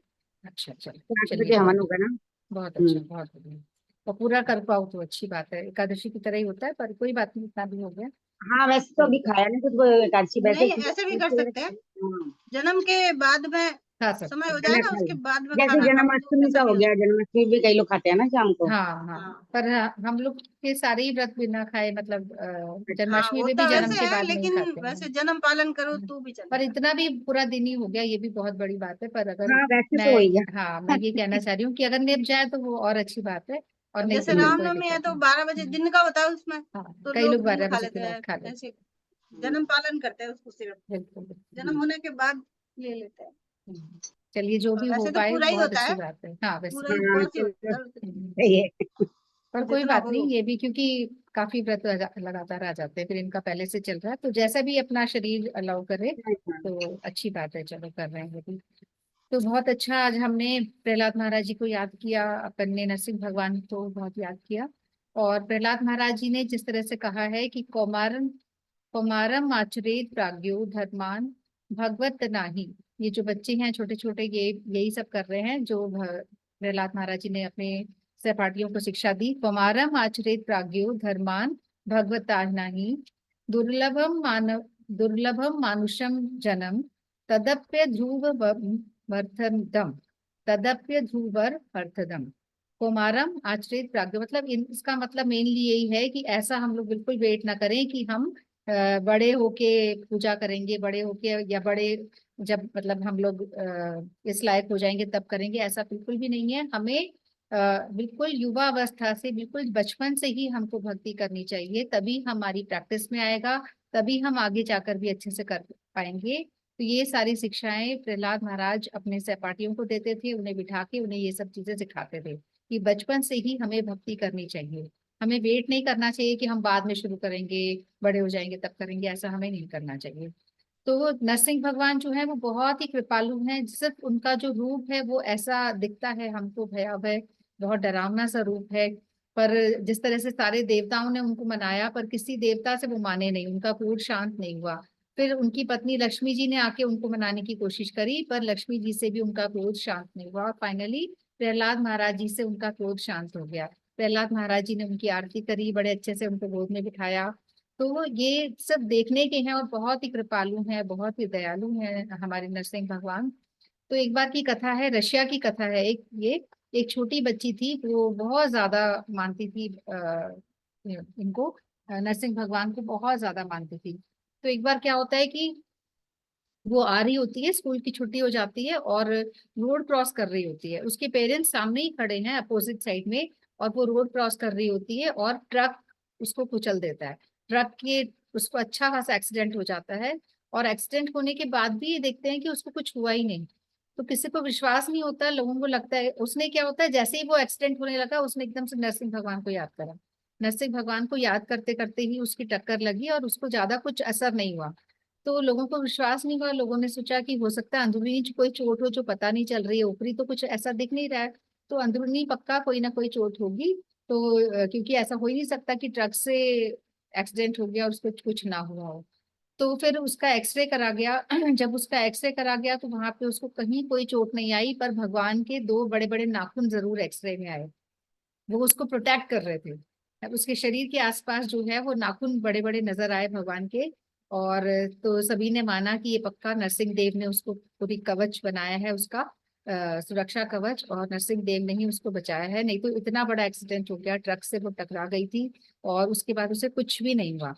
[SPEAKER 2] अच्छा चलो।
[SPEAKER 6] 7 बजे
[SPEAKER 2] चलिए
[SPEAKER 6] हवन
[SPEAKER 2] बहुत
[SPEAKER 6] होगा ना।
[SPEAKER 2] बहुत अच्छा,
[SPEAKER 6] हम्म।
[SPEAKER 2] बहुत बढ़िया। और पूरा कर पाओ तो अच्छी बात है, एकादशी की तरह ही होता है, पर कोई बात नहीं, इतना भी हो गया।
[SPEAKER 6] हाँ, वैसे तो
[SPEAKER 2] चलो
[SPEAKER 6] अभी खाया नहीं कुछ, वो एकादशी वैसे
[SPEAKER 5] नहीं,
[SPEAKER 6] की
[SPEAKER 5] ऐसे भी कर
[SPEAKER 6] है।
[SPEAKER 5] सकते हैं।
[SPEAKER 6] हाँ,
[SPEAKER 5] जन्म के बाद में
[SPEAKER 2] खा
[SPEAKER 5] समय
[SPEAKER 2] सकते
[SPEAKER 5] हो
[SPEAKER 2] हैं।
[SPEAKER 5] जाए
[SPEAKER 6] मैंने
[SPEAKER 5] ना,
[SPEAKER 6] खा
[SPEAKER 5] उसके
[SPEAKER 6] लिया।
[SPEAKER 5] बाद में
[SPEAKER 6] जैसे
[SPEAKER 5] खाना खाओ तो
[SPEAKER 6] जन्माष्टमी
[SPEAKER 5] ऐसा
[SPEAKER 6] का हो
[SPEAKER 5] भी हो
[SPEAKER 6] गया,
[SPEAKER 5] सकता
[SPEAKER 6] जन्माष्टमी भी कई लोग खाते हैं ना शाम को।
[SPEAKER 2] हाँ हाँ।
[SPEAKER 5] हाँ।
[SPEAKER 2] पर हम लोग के सारे ही व्रत बिना खाए, मतलब
[SPEAKER 5] हाँ,
[SPEAKER 2] जन्माष्टमी में भी
[SPEAKER 5] होता
[SPEAKER 2] जन्म
[SPEAKER 5] वैसे
[SPEAKER 2] के
[SPEAKER 5] है,
[SPEAKER 2] बाद नहीं
[SPEAKER 5] लेकिन
[SPEAKER 2] खाते हैं।
[SPEAKER 5] वैसे जन्म पालन करो
[SPEAKER 2] हम्म।
[SPEAKER 5] तो भी
[SPEAKER 2] पर
[SPEAKER 5] चलेगा।
[SPEAKER 2] इतना भी पूरा दिन ही हो गया, ये भी बहुत बड़ी बात है, पर अगर
[SPEAKER 6] हाँ, वैसे
[SPEAKER 2] मैं,
[SPEAKER 6] तो हो ही
[SPEAKER 2] हाँ मैं
[SPEAKER 6] गया।
[SPEAKER 2] ये कहना चाह रही हूँ कि अगर निप जाए तो वो और अच्छी बात है, और
[SPEAKER 5] अब
[SPEAKER 2] नहीं
[SPEAKER 5] जैसे
[SPEAKER 2] तो फिर
[SPEAKER 6] हम्म।
[SPEAKER 2] कोई
[SPEAKER 5] रामनवमी है
[SPEAKER 2] दिक्कत
[SPEAKER 5] तो
[SPEAKER 2] नहीं।
[SPEAKER 5] 12 बजे
[SPEAKER 2] हम्म।
[SPEAKER 5] दिन का होता है उसमें,
[SPEAKER 2] हाँ,
[SPEAKER 5] तो
[SPEAKER 2] कई लोग
[SPEAKER 5] लोग दिन
[SPEAKER 2] 12
[SPEAKER 5] खा
[SPEAKER 2] बजे के
[SPEAKER 5] लेते
[SPEAKER 2] बाद
[SPEAKER 5] हैं।
[SPEAKER 2] खा लेते
[SPEAKER 5] ऐसे
[SPEAKER 2] हैं।
[SPEAKER 5] जन्म पालन करते हैं उसको, सिर्फ
[SPEAKER 2] बिल्कुल बिल्कुल।
[SPEAKER 5] जन्म होने के बाद ले लेते हैं।
[SPEAKER 2] चलिए, जो
[SPEAKER 5] और
[SPEAKER 2] भी हो
[SPEAKER 5] वैसे तो
[SPEAKER 2] पाए
[SPEAKER 5] पूरा ही
[SPEAKER 2] बहुत
[SPEAKER 5] होता
[SPEAKER 2] अच्छी
[SPEAKER 5] है,
[SPEAKER 2] बात है, हाँ वैसे
[SPEAKER 5] पूरा
[SPEAKER 2] भी।
[SPEAKER 5] ही
[SPEAKER 6] हाँ,
[SPEAKER 5] उपवास ही
[SPEAKER 6] चलो
[SPEAKER 5] होता है उस दिन।
[SPEAKER 2] हम्म।
[SPEAKER 6] सही है।
[SPEAKER 2] पर कोई
[SPEAKER 5] जितना
[SPEAKER 2] बात
[SPEAKER 5] हो।
[SPEAKER 2] नहीं, ये भी क्योंकि काफी व्रत लगातार आ जाते हैं, फिर इनका पहले से चल रहा है, तो जैसा भी अपना शरीर अलाउ करे तो अच्छी बात है, चलो कर रहे हैं ये भी। तो बहुत अच्छा, आज हमने प्रहलाद महाराज जी को याद किया, अपन ने नरसिंह भगवान को बहुत याद किया। और प्रहलाद महाराज जी ने जिस तरह से कहा है कि कौमारम कौमारम आचरेत प्राज्ञो धर्मान भगवत नाही, ये जो बच्चे हैं छोटे छोटे, ये यही सब कर रहे हैं जो प्रहलाद महाराज जी ने अपने सहपाठियों को शिक्षा दी। कौमारम आचरेत प्राज्ञो धर्मान भगवताहि दुर्लभम मानुषम जन्म तदप्य ध्रुव वर्थदम तदप्य ध्रुवर अर्थदम। कौमारम आचरित प्राज्ञ मतलब इसका मतलब मेनली यही है कि ऐसा हम लोग बिल्कुल वेट ना करें कि हम बड़े होके पूजा करेंगे, बड़े होके या बड़े जब मतलब हम लोग इस लायक हो जाएंगे तब करेंगे, ऐसा बिल्कुल भी नहीं है। हमें बिल्कुल युवा अवस्था से, बिल्कुल बचपन से ही हमको भक्ति करनी चाहिए, तभी हमारी प्रैक्टिस में आएगा, तभी हम आगे जाकर भी अच्छे से कर पाएंगे। तो ये सारी शिक्षाएं प्रहलाद महाराज अपने सहपाठियों को देते थे, उन्हें बिठा के उन्हें ये सब चीजें सिखाते थे कि बचपन से ही हमें भक्ति करनी चाहिए। हमें वेट नहीं करना चाहिए कि हम बाद में शुरू करेंगे, बड़े हो जाएंगे तब करेंगे, ऐसा हमें नहीं करना चाहिए। तो वो नरसिंह भगवान जो है वो बहुत ही कृपालु हैं। सिर्फ उनका जो रूप है वो ऐसा दिखता है हमको भयावह, बहुत डरावना सा रूप है, पर जिस तरह से सारे देवताओं ने उनको मनाया पर किसी देवता से वो माने नहीं, उनका क्रोध शांत नहीं हुआ। फिर उनकी पत्नी लक्ष्मी जी ने आके उनको मनाने की कोशिश करी, पर लक्ष्मी जी से भी उनका क्रोध शांत नहीं हुआ। फाइनली प्रहलाद महाराज जी से उनका क्रोध शांत हो गया। प्रहलाद महाराज जी ने उनकी आरती करी, बड़े अच्छे से उनको गोद में बिठाया। तो ये सब देखने के हैं और बहुत ही कृपालु हैं, बहुत ही दयालु हैं हमारे नरसिंह भगवान। तो एक बार की कथा है, रशिया की कथा है। एक छोटी बच्ची थी, वो बहुत ज्यादा मानती थी इनको, नरसिंह भगवान को बहुत ज्यादा मानती थी। तो एक बार क्या होता है कि वो आ रही होती है, स्कूल की छुट्टी हो जाती है और रोड क्रॉस कर रही होती है, उसके पेरेंट्स सामने ही खड़े हैं अपोजिट साइड में, और वो रोड क्रॉस कर रही होती है और ट्रक उसको कुचल देता है। ट्रक के उसको अच्छा खासा एक्सीडेंट हो जाता है, और एक्सीडेंट होने के बाद भी ये देखते हैं कि उसको कुछ हुआ ही नहीं। तो किसी को विश्वास नहीं होता, लोगों को लगता है उसने क्या होता है, जैसे ही वो एक्सीडेंट होने लगा उसने एकदम से नरसिंह भगवान को याद करा। नरसिंह भगवान को याद करते करते ही उसकी टक्कर लगी और उसको ज्यादा कुछ असर नहीं हुआ। तो लोगों को विश्वास नहीं हुआ, लोगों ने सोचा कि हो सकता है अंदरूनी कोई चोट हो जो पता नहीं चल रही है, ऊपरी तो कुछ ऐसा दिख नहीं रहा है, तो अंदरूनी पक्का कोई ना कोई चोट होगी। तो क्योंकि ऐसा हो ही नहीं सकता कि ट्रक से एक्सीडेंट हो गया और उसको कुछ ना हुआ हो। तो फिर उसका एक्सरे करा गया। जब उसका एक्सरे करा गया तो वहां पे उसको कहीं कोई चोट नहीं आई, पर भगवान के दो बड़े बड़े नाखून जरूर एक्सरे में आए, वो उसको प्रोटेक्ट कर रहे थे। अब उसके शरीर के आसपास जो है वो नाखून बड़े बड़े नजर आए भगवान के। और तो सभी ने माना कि ये पक्का नरसिंह देव ने उसको पूरी कवच बनाया है, उसका सुरक्षा कवच, और नरसिंह देव ने ही उसको बचाया है, नहीं तो इतना बड़ा एक्सीडेंट हो गया, ट्रक से वो टकरा गई थी और उसके बाद उसे कुछ भी नहीं हुआ।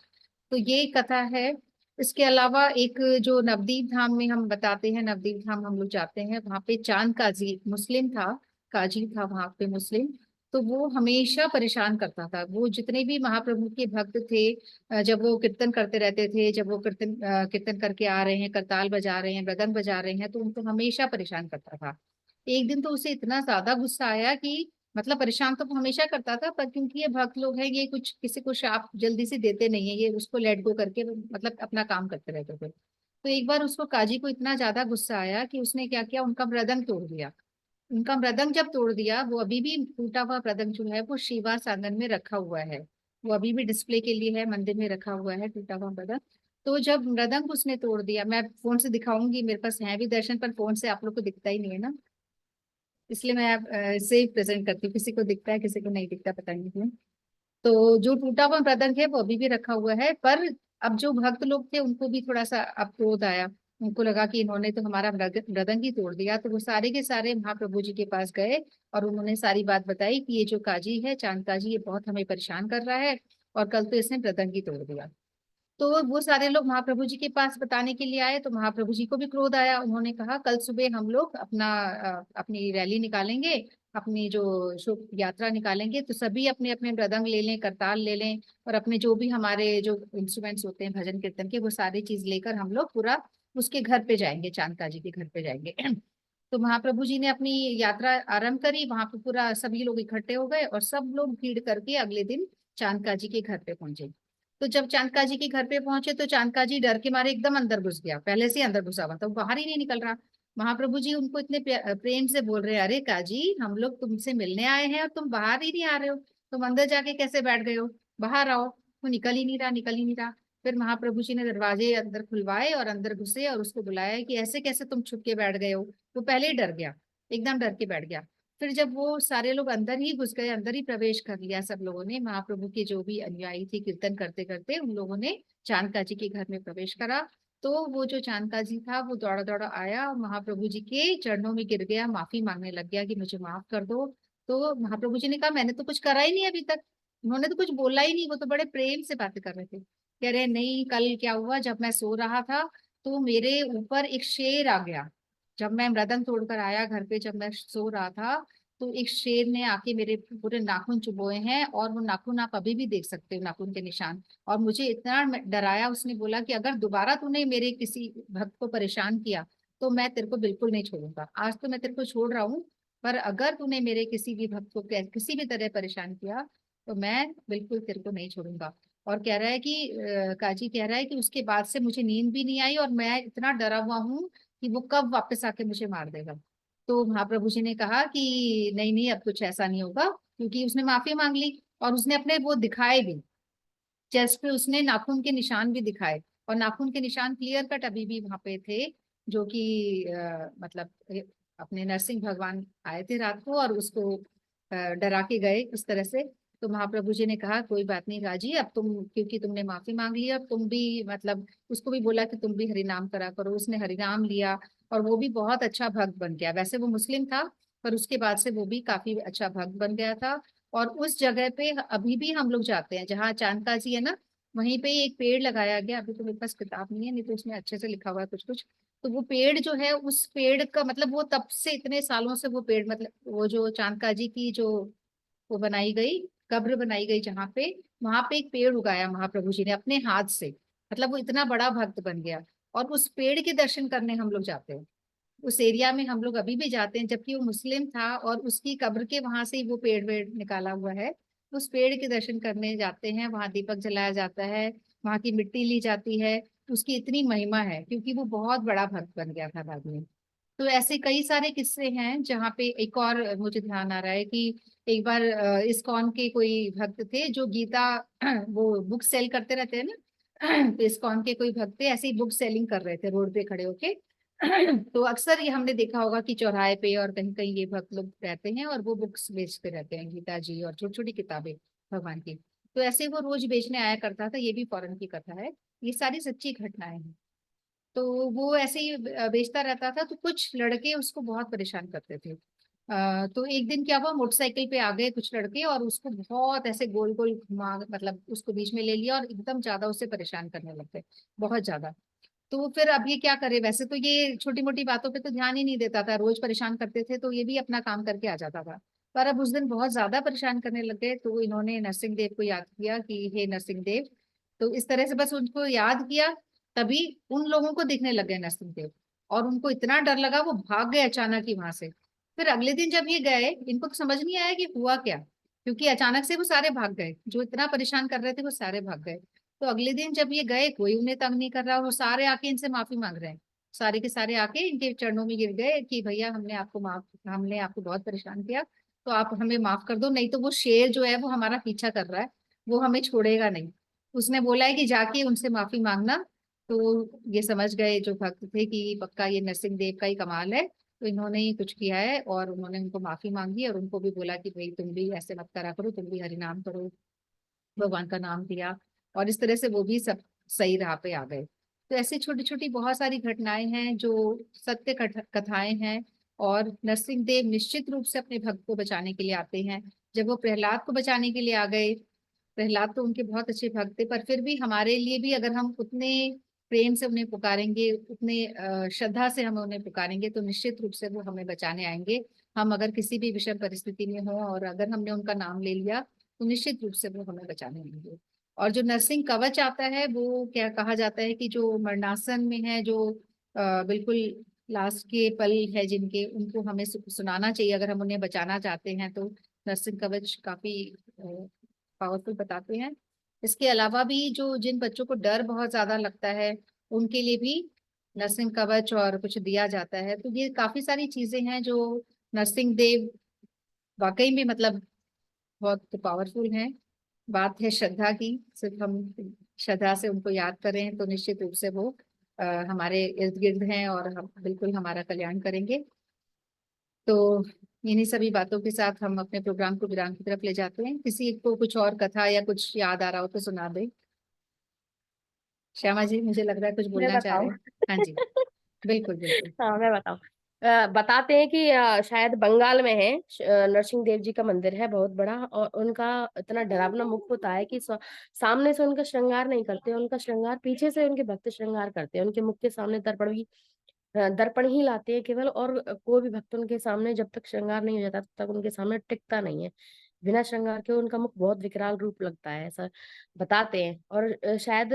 [SPEAKER 2] तो ये कथा है। इसके अलावा एक जो नवदीप धाम में हम बताते हैं, नवदीप धाम हम लोग जाते हैं, वहां पे चांद काजी मुस्लिम था, काजी था वहां पे मुस्लिम। तो वो हमेशा परेशान करता था, वो जितने भी महाप्रभु के भक्त थे, जब वो कीर्तन करते रहते थे, जब वो कीर्तन करके आ रहे हैं, करताल बजा रहे हैं, मृदंग बजा रहे हैं, तो उनको हमेशा परेशान करता था। एक दिन तो उसे इतना ज्यादा गुस्सा आया कि मतलब परेशान तो वो हमेशा करता था, पर क्योंकि ये भक्त लोग हैं, ये कुछ किसी को शाप जल्दी से देते नहीं है, ये उसको लेट गो करके मतलब अपना काम करते रहते थे। तो एक बार उसको काजी को इतना ज्यादा गुस्सा आया कि उसने क्या किया, उनका मृदंग तोड़ दिया। उनका मृदंग जब तोड़ दिया, वो अभी भी टूटा हुआ मृदंग जो है वो शिवा सांगन में रखा हुआ है, वो अभी भी डिस्प्ले के लिए है, मंदिर में रखा हुआ है टूटा हुआ मृदंग। तो जब मृदंग उसने तोड़ दिया, मैं फोन से दिखाऊंगी, मेरे पास है भी दर्शन, पर फोन से आप लोग को दिखता ही नहीं है ना, इसलिए मैं इससे प्रेजेंट करती हूँ, किसी को दिखता है किसी को नहीं दिखता, पता नहीं क्यों। तो जो टूटा हुआ मृदंग है वो अभी भी रखा हुआ है, पर अब जो भक्त लोग थे उनको भी थोड़ा सा अब क्रोध आया, उनको लगा कि इन्होंने तो हमारा मृदंग ही तोड़ दिया। तो वो सारे के सारे महाप्रभु जी के पास गए और उन्होंने सारी बात बताई कि ये जो काजी है, चांद काजी, ये बहुत हमें परेशान कर रहा है, और कल तो इसने मृदंग ही तोड़ दिया। तो वो सारे लोग महाप्रभु जी के पास बताने के लिए आए, तो महाप्रभु जी को भी क्रोध आया। उन्होंने कहा कल सुबह हम लोग अपनी रैली निकालेंगे, अपनी जो शोक यात्रा निकालेंगे, तो सभी अपने अपने मृदंग ले लें, करताल ले लें, और अपने जो भी हमारे जो इंस्ट्रूमेंट्स होते हैं भजन कीर्तन के, वो सारी चीज लेकर हम लोग पूरा उसके घर पे जाएंगे, चांदका जी के घर पे जाएंगे। तो महाप्रभु जी ने अपनी यात्रा आरंभ करी, वहां पे पूरा सभी लोग इकट्ठे हो गए और सब लोग भीड़ करके अगले दिन चांदका जी के घर पे पहुंचे। तो जब चांदका जी के घर पे पहुंचे तो चांदका जी डर के मारे एकदम अंदर घुस गया, पहले से ही अंदर घुसा हुआ था, वो बाहर ही नहीं निकल रहा। महाप्रभु जी उनको इतने प्रेम से बोल रहे हैं, अरे काजी, हम लोग तुमसे मिलने आए हैं और तुम बाहर ही नहीं आ रहे हो, तुम अंदर जाके कैसे बैठ गए हो, बाहर आओ। वो निकल ही नहीं रहा, निकल ही नहीं रहा। फिर महाप्रभु जी ने दरवाजे अंदर खुलवाए और अंदर घुसे और उसको बुलाया कि ऐसे कैसे तुम छुप के बैठ गए हो। वो पहले ही डर गया, एकदम डर के बैठ गया। फिर जब वो सारे लोग अंदर ही घुस गए, अंदर ही प्रवेश कर लिया सब लोगों ने, महाप्रभु के जो भी अनुयायी थे कीर्तन करते करते, उन लोगों ने चांदका जी के घर में प्रवेश करा। तो वो जो चांदका जी था वो दौड़ा दौड़ा आया, महाप्रभु जी के चरणों में गिर गया, माफी मांगने लग गया कि मुझे माफ कर दो। तो महाप्रभु जी ने कहा मैंने तो कुछ करा ही नहीं अभी तक, उन्होंने तो कुछ बोला ही नहीं, वो तो बड़े प्रेम से बातें कर रहे थे। कह रहे नहीं, कल क्या हुआ, जब मैं सो रहा था तो मेरे ऊपर एक शेर आ गया। जब मैं मृदंग तोड़कर आया घर पे, जब मैं सो रहा था, तो एक शेर ने आके मेरे पूरे नाखून चुभोए हैं, और वो नाखून आप अभी भी देख सकते हो, नाखून के निशान। और मुझे इतना डराया, उसने बोला कि अगर दोबारा तूने मेरे किसी भक्त को परेशान किया तो मैं तेरे को बिल्कुल नहीं छोड़ूंगा। आज तो मैं तेरे को छोड़ रहा हूँ, पर अगर तूने मेरे किसी भी भक्त को किसी भी तरह परेशान किया तो मैं बिल्कुल तेरे को नहीं छोड़ूंगा। और कह रहा है कि काजी कह रहा है कि उसके बाद से मुझे नींद भी नहीं आई, और मैं इतना डरा हुआ हूँ कि वो कब वापस आके मुझे मार देगा। तो महाप्रभु जी ने कहा कि नहीं नहीं, अब कुछ ऐसा नहीं होगा, क्योंकि उसने माफी मांग ली और उसने अपने वो दिखाए भी, चेस्ट पे उसने नाखून के निशान भी दिखाए, और नाखून के निशान क्लियर कट अभी भी वहां पे थे, जो कि मतलब अपने नरसिंह भगवान आए थे रात को और उसको डरा के गए उस तरह से। तो महाप्रभु जी ने कहा कोई बात नहीं राजी, अब तुम क्योंकि तुमने माफी मांग ली, अब तुम भी मतलब उसको भी बोला कि तुम भी हरिनाम करा करो, उसने हरिनाम लिया और वो भी बहुत अच्छा भक्त बन गया। वैसे वो मुस्लिम था, पर उसके बाद से वो भी काफी अच्छा भक्त बन गया था। और उस जगह पे अभी भी हम लोग जाते हैं जहाँ चांदका जी है ना, वहीं पे एक पेड़ लगाया गया। अभी तो मेरे पास किताब नहीं है, नहीं तो उसमें अच्छे से लिखा हुआ है कुछ कुछ। तो वो पेड़ जो है, उस पेड़ का मतलब वो तब से इतने सालों से वो पेड़, मतलब वो जो चांदका जी की जो वो बनाई गई, कब्र बनाई गई जहाँ पे, वहां पे एक पेड़ उगाया महाप्रभु जी ने अपने हाथ से। मतलब वो इतना बड़ा भक्त बन गया, और उस पेड़ के दर्शन करने हम लोग जाते हैं। उस एरिया में हम लोग अभी भी जाते हैं, जबकि वो मुस्लिम था और उसकी कब्र के वहां से ही वो पेड़ वेड़ निकाला हुआ है। उस पेड़ के दर्शन करने जाते हैं, वहां दीपक जलाया जाता है, वहां की मिट्टी ली जाती है। उसकी इतनी महिमा है क्योंकि वो बहुत बड़ा भक्त बन गया था बाद में। तो ऐसे कई सारे किस्से हैं जहाँ पे, एक और मुझे ध्यान आ रहा है कि एक बार इस्कॉन के कोई भक्त थे जो गीता वो बुक सेल करते रहते हैं ना, तो इस्कॉन के कोई भक्त थे ऐसे ही बुक सेलिंग कर रहे थे रोड पे खड़े होके। तो अक्सर ये हमने देखा होगा कि चौराहे पे और कहीं कहीं ये भक्त लोग रहते हैं और वो बुक्स बेचते रहते हैं, गीता जी और छोटी छोटी किताबें भगवान की। तो ऐसे वो रोज बेचने आया करता था, ये भी फॉरेन की कथा है, ये सारी सच्ची घटनाएं हैं। तो वो ऐसे ही बेचता रहता था, तो कुछ लड़के उसको बहुत परेशान करते थे। तो एक दिन क्या हुआ, मोटरसाइकिल पे आ गए कुछ लड़के और उसको बहुत ऐसे गोल गोल घुमा, मतलब उसको बीच में ले लिया और एकदम ज्यादा उससे परेशान करने लग गए, बहुत ज्यादा। तो फिर अब ये क्या करे, वैसे तो ये छोटी मोटी बातों पे तो ध्यान ही नहीं देता था, रोज परेशान करते थे तो ये भी अपना काम करके आ जाता था। पर अब उस दिन बहुत ज्यादा परेशान करने लग गए, तो इन्होंने नरसिंह देव को याद किया कि हे नरसिंह देव। तो इस तरह से बस उनको याद किया, तभी उन लोगों को दिखने लग गए नरसिंह देव, और उनको इतना डर लगा वो भाग गए अचानक ही वहां से। फिर अगले दिन जब ये गए, इनको तो समझ नहीं आया कि हुआ क्या, क्योंकि अचानक से वो सारे भाग गए, जो इतना परेशान कर रहे थे वो सारे भाग गए। तो अगले दिन जब ये गए, कोई उन्हें तंग नहीं कर रहा, वो सारे आके इनसे माफी मांग रहे हैं। सारे के सारे आके इनके चरणों में गिर गए कि भैया हमने आपको बहुत परेशान किया, तो आप हमें माफ कर दो, नहीं तो वो शेर जो है वो हमारा पीछा कर रहा है, वो हमें छोड़ेगा नहीं। उसने बोला है कि जाके उनसे माफी मांगना। तो ये समझ गए जो भक्त थे कि पक्का ये नरसिंह देव का ही कमाल है, तो इन्होंने ही कुछ किया है, और उन्होंने उनको माफी मांगी और उनको भी बोला कि भाई तुम भी ऐसे मत करा करो, तुम भी हरि नाम करो, भगवान का नाम लिया। और इस तरह से वो भी सब सही राह पे आ गए। तो ऐसी छोटी छोटी बहुत सारी घटनाएं हैं जो सत्य कथाएं हैं। और नरसिंह देव निश्चित रूप से अपने भक्त को बचाने के लिए आते हैं। जब वो प्रहलाद को बचाने के लिए आ गए, प्रहलाद तो उनके बहुत अच्छे भक्त थे, पर फिर भी हमारे लिए भी अगर हम उतने प्रेम से उन्हें पुकारेंगे, उतने श्रद्धा से हम उन्हें पुकारेंगे, तो निश्चित रूप से वो हमें बचाने आएंगे। हम अगर किसी भी विषम परिस्थिति में हो और अगर हमने उनका नाम ले लिया, तो निश्चित रूप से वो हमें बचाने आएंगे। और जो नरसिंह कवच आता है, वो क्या कहा जाता है कि जो मरणासन में है, जो बिल्कुल लास्ट के पल है जिनके, उनको हमें सुनाना चाहिए अगर हम उन्हें बचाना चाहते हैं। तो नरसिंह कवच काफी पावरफुल बताते हैं। इसके अलावा भी जो जिन बच्चों को डर बहुत ज्यादा लगता है, उनके लिए भी नरसिंह कवच और कुछ दिया जाता है। तो ये काफी सारी चीजें हैं जो नरसिंह देव वाकई में मतलब बहुत पावरफुल हैं। बात है श्रद्धा की, सिर्फ हम श्रद्धा से उनको याद करें तो निश्चित रूप से वो हमारे इर्द गिर्द हैं और हम बिल्कुल हमारा कल्याण करेंगे। तो इन्हीं सभी बातों के साथ हम अपने प्रोग्राम को विराम की तरफ ले जाते हैं। किसी को कुछ और कथा या कुछ याद आ रहा हो तो सुना दे। श्यामा जी, मुझे लग रहा है कुछ
[SPEAKER 4] मैं
[SPEAKER 2] बोलना चाह रहे
[SPEAKER 4] बताऊं?
[SPEAKER 2] हैं। हाँ जी, बिल्कुल बिल्कुल।
[SPEAKER 4] हाँ, मैं बताऊं। बताते हैं कि शायद बंगाल में है, नरसिंह देव जी का मंदिर है बहुत बड़ा, और उनका इतना डरावना मुख होता है कि सामने से उनका श्रृंगार नहीं करते, उनका श्रृंगार पीछे से उनके भक्त श्रृंगार करते हैं। उनके मुख के सामने दर्पण ही लाते हैं केवल, और कोई भी भक्त उनके सामने जब तक श्रृंगार नहीं हो जाता तब तक उनके सामने टिकता नहीं है। बिना श्रृंगार के उनका मुख बहुत विकराल रूप लगता है, ऐसा बताते हैं। और शायद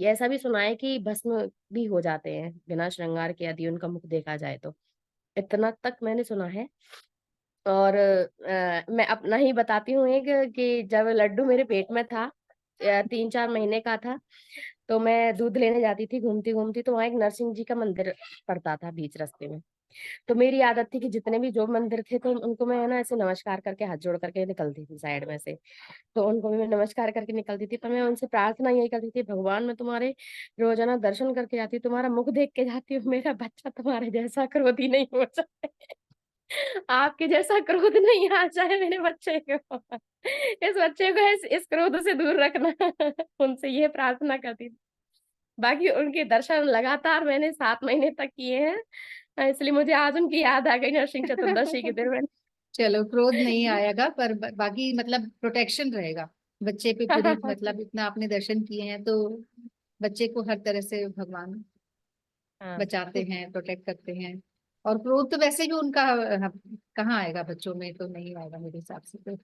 [SPEAKER 4] ऐसा भी सुना है कि भस्म भी हो जाते हैं बिना श्रृंगार के यदि उनका मुख देखा जाए तो। इतना तक मैंने सुना है। और मैं अपना ही बताती हूँ एक, कि जब लड्डू मेरे पेट में था, 3-4 महीने का था, तो मैं दूध लेने जाती थी घूमती घूमती, तो वहां एक नरसिंह जी का मंदिर पड़ता था बीच रास्ते में। तो मेरी आदत थी कि जितने भी जो मंदिर थे तो उनको मैं ना ऐसे नमस्कार करके हाथ जोड़ करके निकलती थी साइड में से। तो उनको भी मैं नमस्कार करके निकलती थी, पर मैं उनसे प्रार्थना यही करती थी, भगवान मैं तुम्हारे रोजाना दर्शन करके जाती हूँ, तुम्हारा मुख देख के जाती हूँ, मेरा बच्चा तुम्हारे जैसा क्रोधी नहीं हो जाए। आपके जैसा क्रोध नहीं आ जाए मेरे बच्चे को। इस बच्चे को इस क्रोध से दूर रखना। उनसे ये प्रार्थना करती थी। बाकी उनके दर्शन लगातार मैंने 7 महीने तक किए हैं, इसलिए मुझे आज उनकी याद आ गई नरसिंह चतुर्दशी के दिन में।
[SPEAKER 2] चलो, क्रोध नहीं आएगा, पर बाकी मतलब प्रोटेक्शन रहेगा बच्चे पे पूरी। मतलब इतना आपने दर्शन किए हैं तो बच्चे को हर तरह से भगवान
[SPEAKER 4] हाँ।
[SPEAKER 2] बचाते हैं, प्रोटेक्ट करते हैं। और क्रोध तो वैसे भी उनका कहाँ आएगा, बच्चों में तो नहीं आएगा मेरे हिसाब से तो।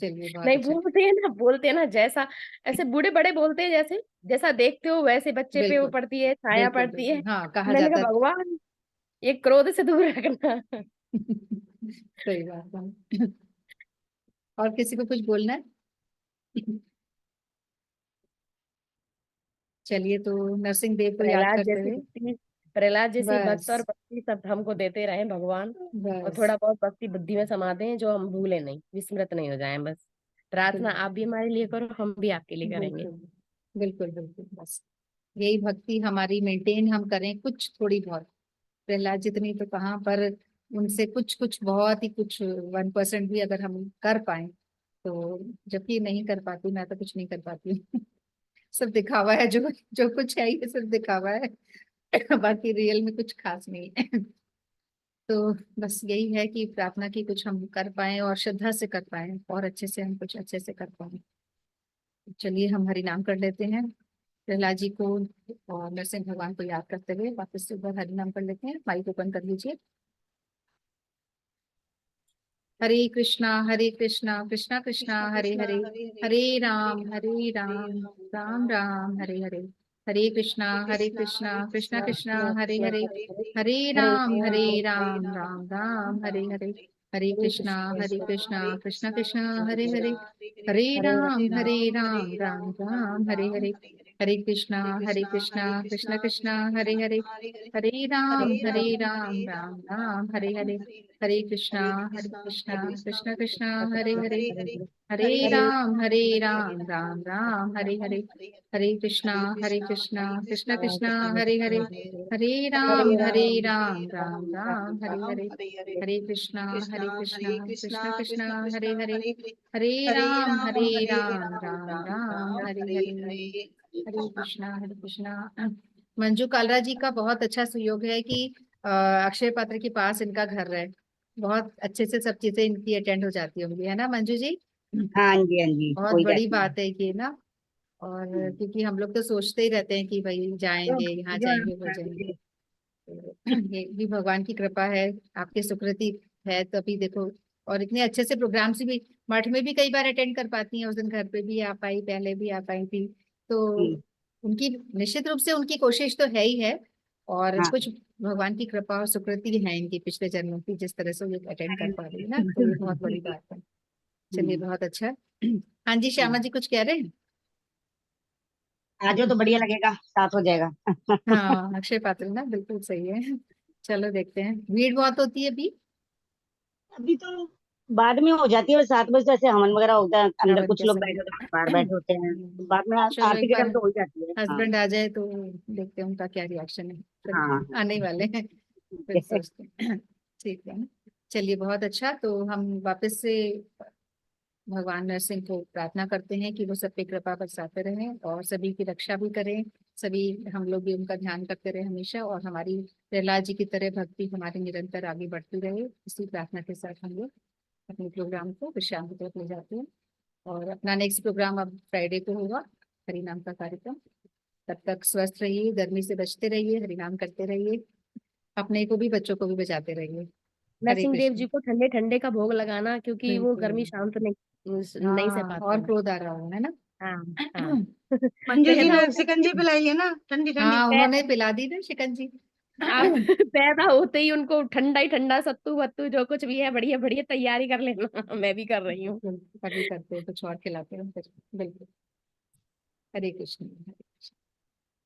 [SPEAKER 2] चलिए, बहुत
[SPEAKER 4] नहीं,
[SPEAKER 2] अच्छा।
[SPEAKER 4] बोलते हैं ना जैसा, ऐसे बूढ़े बड़े बोलते हैं, जैसे जैसा देखते हो वैसे बच्चे पे वो
[SPEAKER 2] बिल्कुल
[SPEAKER 4] पड़ती है, छाया
[SPEAKER 2] बिल्कुल
[SPEAKER 4] पड़ती है।
[SPEAKER 2] बिल्कुल, हाँ, कहा
[SPEAKER 4] मैंने
[SPEAKER 2] जाता
[SPEAKER 4] कहा
[SPEAKER 2] है।
[SPEAKER 4] भगवान ये क्रोध से दूर रखना।
[SPEAKER 2] सही बात है। और किसी को कुछ बोलना है? चलिए, तो नरसिंह देव को याद
[SPEAKER 4] प्रहलाद
[SPEAKER 2] करते
[SPEAKER 4] जैसी
[SPEAKER 2] हुए।
[SPEAKER 4] भक्ति, प्रहलाद जैसी भक्त और
[SPEAKER 2] बस
[SPEAKER 4] भक्ति सब हमको देते रहे भगवान। और
[SPEAKER 2] बस,
[SPEAKER 4] थोड़ा बहुत भक्ति बुद्धि में समा दें जो हम भूले नहीं, विस्मृत नहीं हो जाएं बस। प्रार्थना
[SPEAKER 2] बिल्कुल
[SPEAKER 4] आप भी हमारे लिए करो, हम भी आपके लिए करेंगे।
[SPEAKER 2] बिल्कुल बिल्कुल बिल्कुल। बस यही भक्ति हमारी मेंटेन हम करें, कुछ थोड़ी बहुत। प्रहलाद जितनी तो कहाँ, पर उनसे कुछ कुछ बहुत ही कुछ 1% भी अगर हम कर पाए तो। जबकि नहीं कर पाती, मैं तो कुछ नहीं कर पाती हूँ। सब दिखावा है, जो जो कुछ है ये सब दिखावा है। बाकी रियल में कुछ खास नहीं है। तो बस यही है कि प्रार्थना की कुछ हम कर पाए और श्रद्धा से कर पाए, और अच्छे से हम कुछ अच्छे से कर पाए। चलिए, हम हरि नाम कर लेते हैं। प्रहलाद जी को और नरसिंह भगवान को याद करते हुए वापस से एक बार हरि नाम कर लेते हैं। माइक ओपन कर लीजिए। हरे कृष्णा कृष्णा कृष्णा
[SPEAKER 5] कृष्ण
[SPEAKER 2] हरे
[SPEAKER 5] कृष्ण
[SPEAKER 2] हरे,
[SPEAKER 5] हरे
[SPEAKER 2] हरे
[SPEAKER 5] हरे
[SPEAKER 2] राम हरे राम, राम
[SPEAKER 5] राम
[SPEAKER 2] राम हरे हरे। हरे कृष्णा कृष्णा कृष्णा हरे हरे, हरे
[SPEAKER 5] हरे
[SPEAKER 2] राम
[SPEAKER 5] राम
[SPEAKER 2] राम राम हरे
[SPEAKER 5] राम
[SPEAKER 2] हरे।
[SPEAKER 5] हरे
[SPEAKER 2] हरे कृष्णा कृष्णा कृष्णा हरे हरे, हरे राम राम राम हरे हरे। हरे कृष्णा कृष्णा कृष्णा हरे हरे, हरे राम राम राम हरे हरे। हरे कृष्णा कृष्णा कृष्णा हरे हरे, हरे राम राम राम हरे हरे। हरे कृष्णा कृष्णा कृष्णा हरे हरे, हरे राम राम राम हरे हरे। हरे कृष्णा कृष्णा कृष्णा हरे हरे, हरे राम राम राम हरे हरे। हरे कृष्णा। मंजू कालरा जी का बहुत अच्छा सुयोग है कि अक्षय पात्र के पास इनका घर है। बहुत अच्छे से सब चीजें इनकी अटेंड हो जाती होंगी, है ना मंजू जी?
[SPEAKER 6] हाँ जी, हाँ जी,
[SPEAKER 2] बहुत
[SPEAKER 6] कोई
[SPEAKER 2] बड़ी
[SPEAKER 6] रहती है।
[SPEAKER 2] बात है ये ना। और क्योंकि हम लोग तो सोचते ही रहते हैं कि भाई
[SPEAKER 6] जो
[SPEAKER 2] जाएंगे, यहाँ
[SPEAKER 6] जो
[SPEAKER 2] जाएंगे, वो जाएंगे। तो ये भी भगवान की कृपा है, आपकी सुकृति है तभी देखो। और इतने अच्छे से प्रोग्राम्स भी मठ में भी कई बार अटेंड कर पाती हैं। उस दिन घर पे भी आ पाई, पहले भी आ पाई थी। तो उनकी निश्चित रूप से उनकी कोशिश तो है ही है, और
[SPEAKER 6] हाँ।
[SPEAKER 2] कुछ भगवान की कृपा और सुकृति है इनकी पिछले जन्मों की, जिस तरह से वो अटेंड कर पा रही है ना, तो ये बहुत बड़ी बात है। चलिए, बहुत अच्छा। हाँ जी, श्यामा जी कुछ कह रहे हैं?
[SPEAKER 6] आ जाओ तो बढ़िया लगेगा, साथ हो जाएगा।
[SPEAKER 2] हाँ, अक्षय पात्र ना, बिल्कुल सही है। चलो देखते हैं, भीड़ बहुत होती है अभी।
[SPEAKER 6] अभी तो बाद में हो जाती है, और 7 बजे से ऐसे हवन वगैरह होता है, अंदर
[SPEAKER 2] हवन
[SPEAKER 6] कुछ
[SPEAKER 2] के
[SPEAKER 6] लोग
[SPEAKER 2] समय।
[SPEAKER 6] बैठे होते हैं, बाहर बैठे होते हैं, तो बाद में
[SPEAKER 2] चलो,
[SPEAKER 6] आरती
[SPEAKER 2] एक
[SPEAKER 6] के
[SPEAKER 2] बार
[SPEAKER 6] टाइम तो हो ही जाती है। हाँ।
[SPEAKER 2] हस्बैंड आ जाए तो देखते हैं उनका क्या रिएक्शन है।
[SPEAKER 6] हाँ।
[SPEAKER 2] चलिए, आने ही वाले हैं, फिर सोचते हैं। ठीक है ना। चलिए बहुत अच्छा। तो हम वापस से भगवान नरसिंह को प्रार्थना करते हैं कि वो सब पे कृपा बरसाते रहें और सभी की रक्षा भी करें। सभी हम लोग भी उनका ध्यान करते रहे हमेशा, और हमारी प्रहलाद जी की तरह भक्ति हमारी निरंतर आगे बढ़ती रहे। इसी प्रार्थना के साथ हम लोग अपने प्रोग्राम को विश्राम की तरफ ले जाते हैं, और अपना नेक्स्ट प्रोग्राम अब फ्राइडे को होगा, हरिनाम का कार्यक्रम। तब तक स्वस्थ रहिए, गर्मी से बचते रहिए, हरिनाम करते रहिए, अपने को भी बच्चों को भी बचाते रहिए। हरे
[SPEAKER 4] नरसिंह देव
[SPEAKER 2] कृष्ण।
[SPEAKER 4] जी को ठंडे ठंडे का भोग लगाना, क्योंकि वो गर्मी
[SPEAKER 2] बिल्कुल।
[SPEAKER 4] शांत नहीं सह
[SPEAKER 2] हाँ,
[SPEAKER 4] पाते
[SPEAKER 2] और
[SPEAKER 4] हैं।
[SPEAKER 2] क्रोध आ रहा हो, है ना।
[SPEAKER 4] हाँ हाँ।
[SPEAKER 5] मंजू जी
[SPEAKER 4] पैदा
[SPEAKER 5] ने
[SPEAKER 4] होते
[SPEAKER 5] शिकंजी पिलाई है ना, ठंडी ठंडी।
[SPEAKER 2] हाँ,
[SPEAKER 4] पैदा
[SPEAKER 2] उन्होंने पिला दी ना शिकंजी।
[SPEAKER 4] आप पैदा होते ही उनको ठंडा ही ठंडा सत्तू वत्तू जो कुछ भी है बढ़िया बढ़िया तैयारी कर लेना। मैं भी कर रही हूँ।
[SPEAKER 2] बिल्कुल, अभी करते हैं, कुछ और खिलाते हैं फिर। बिल्कुल। हरे कृष्ण।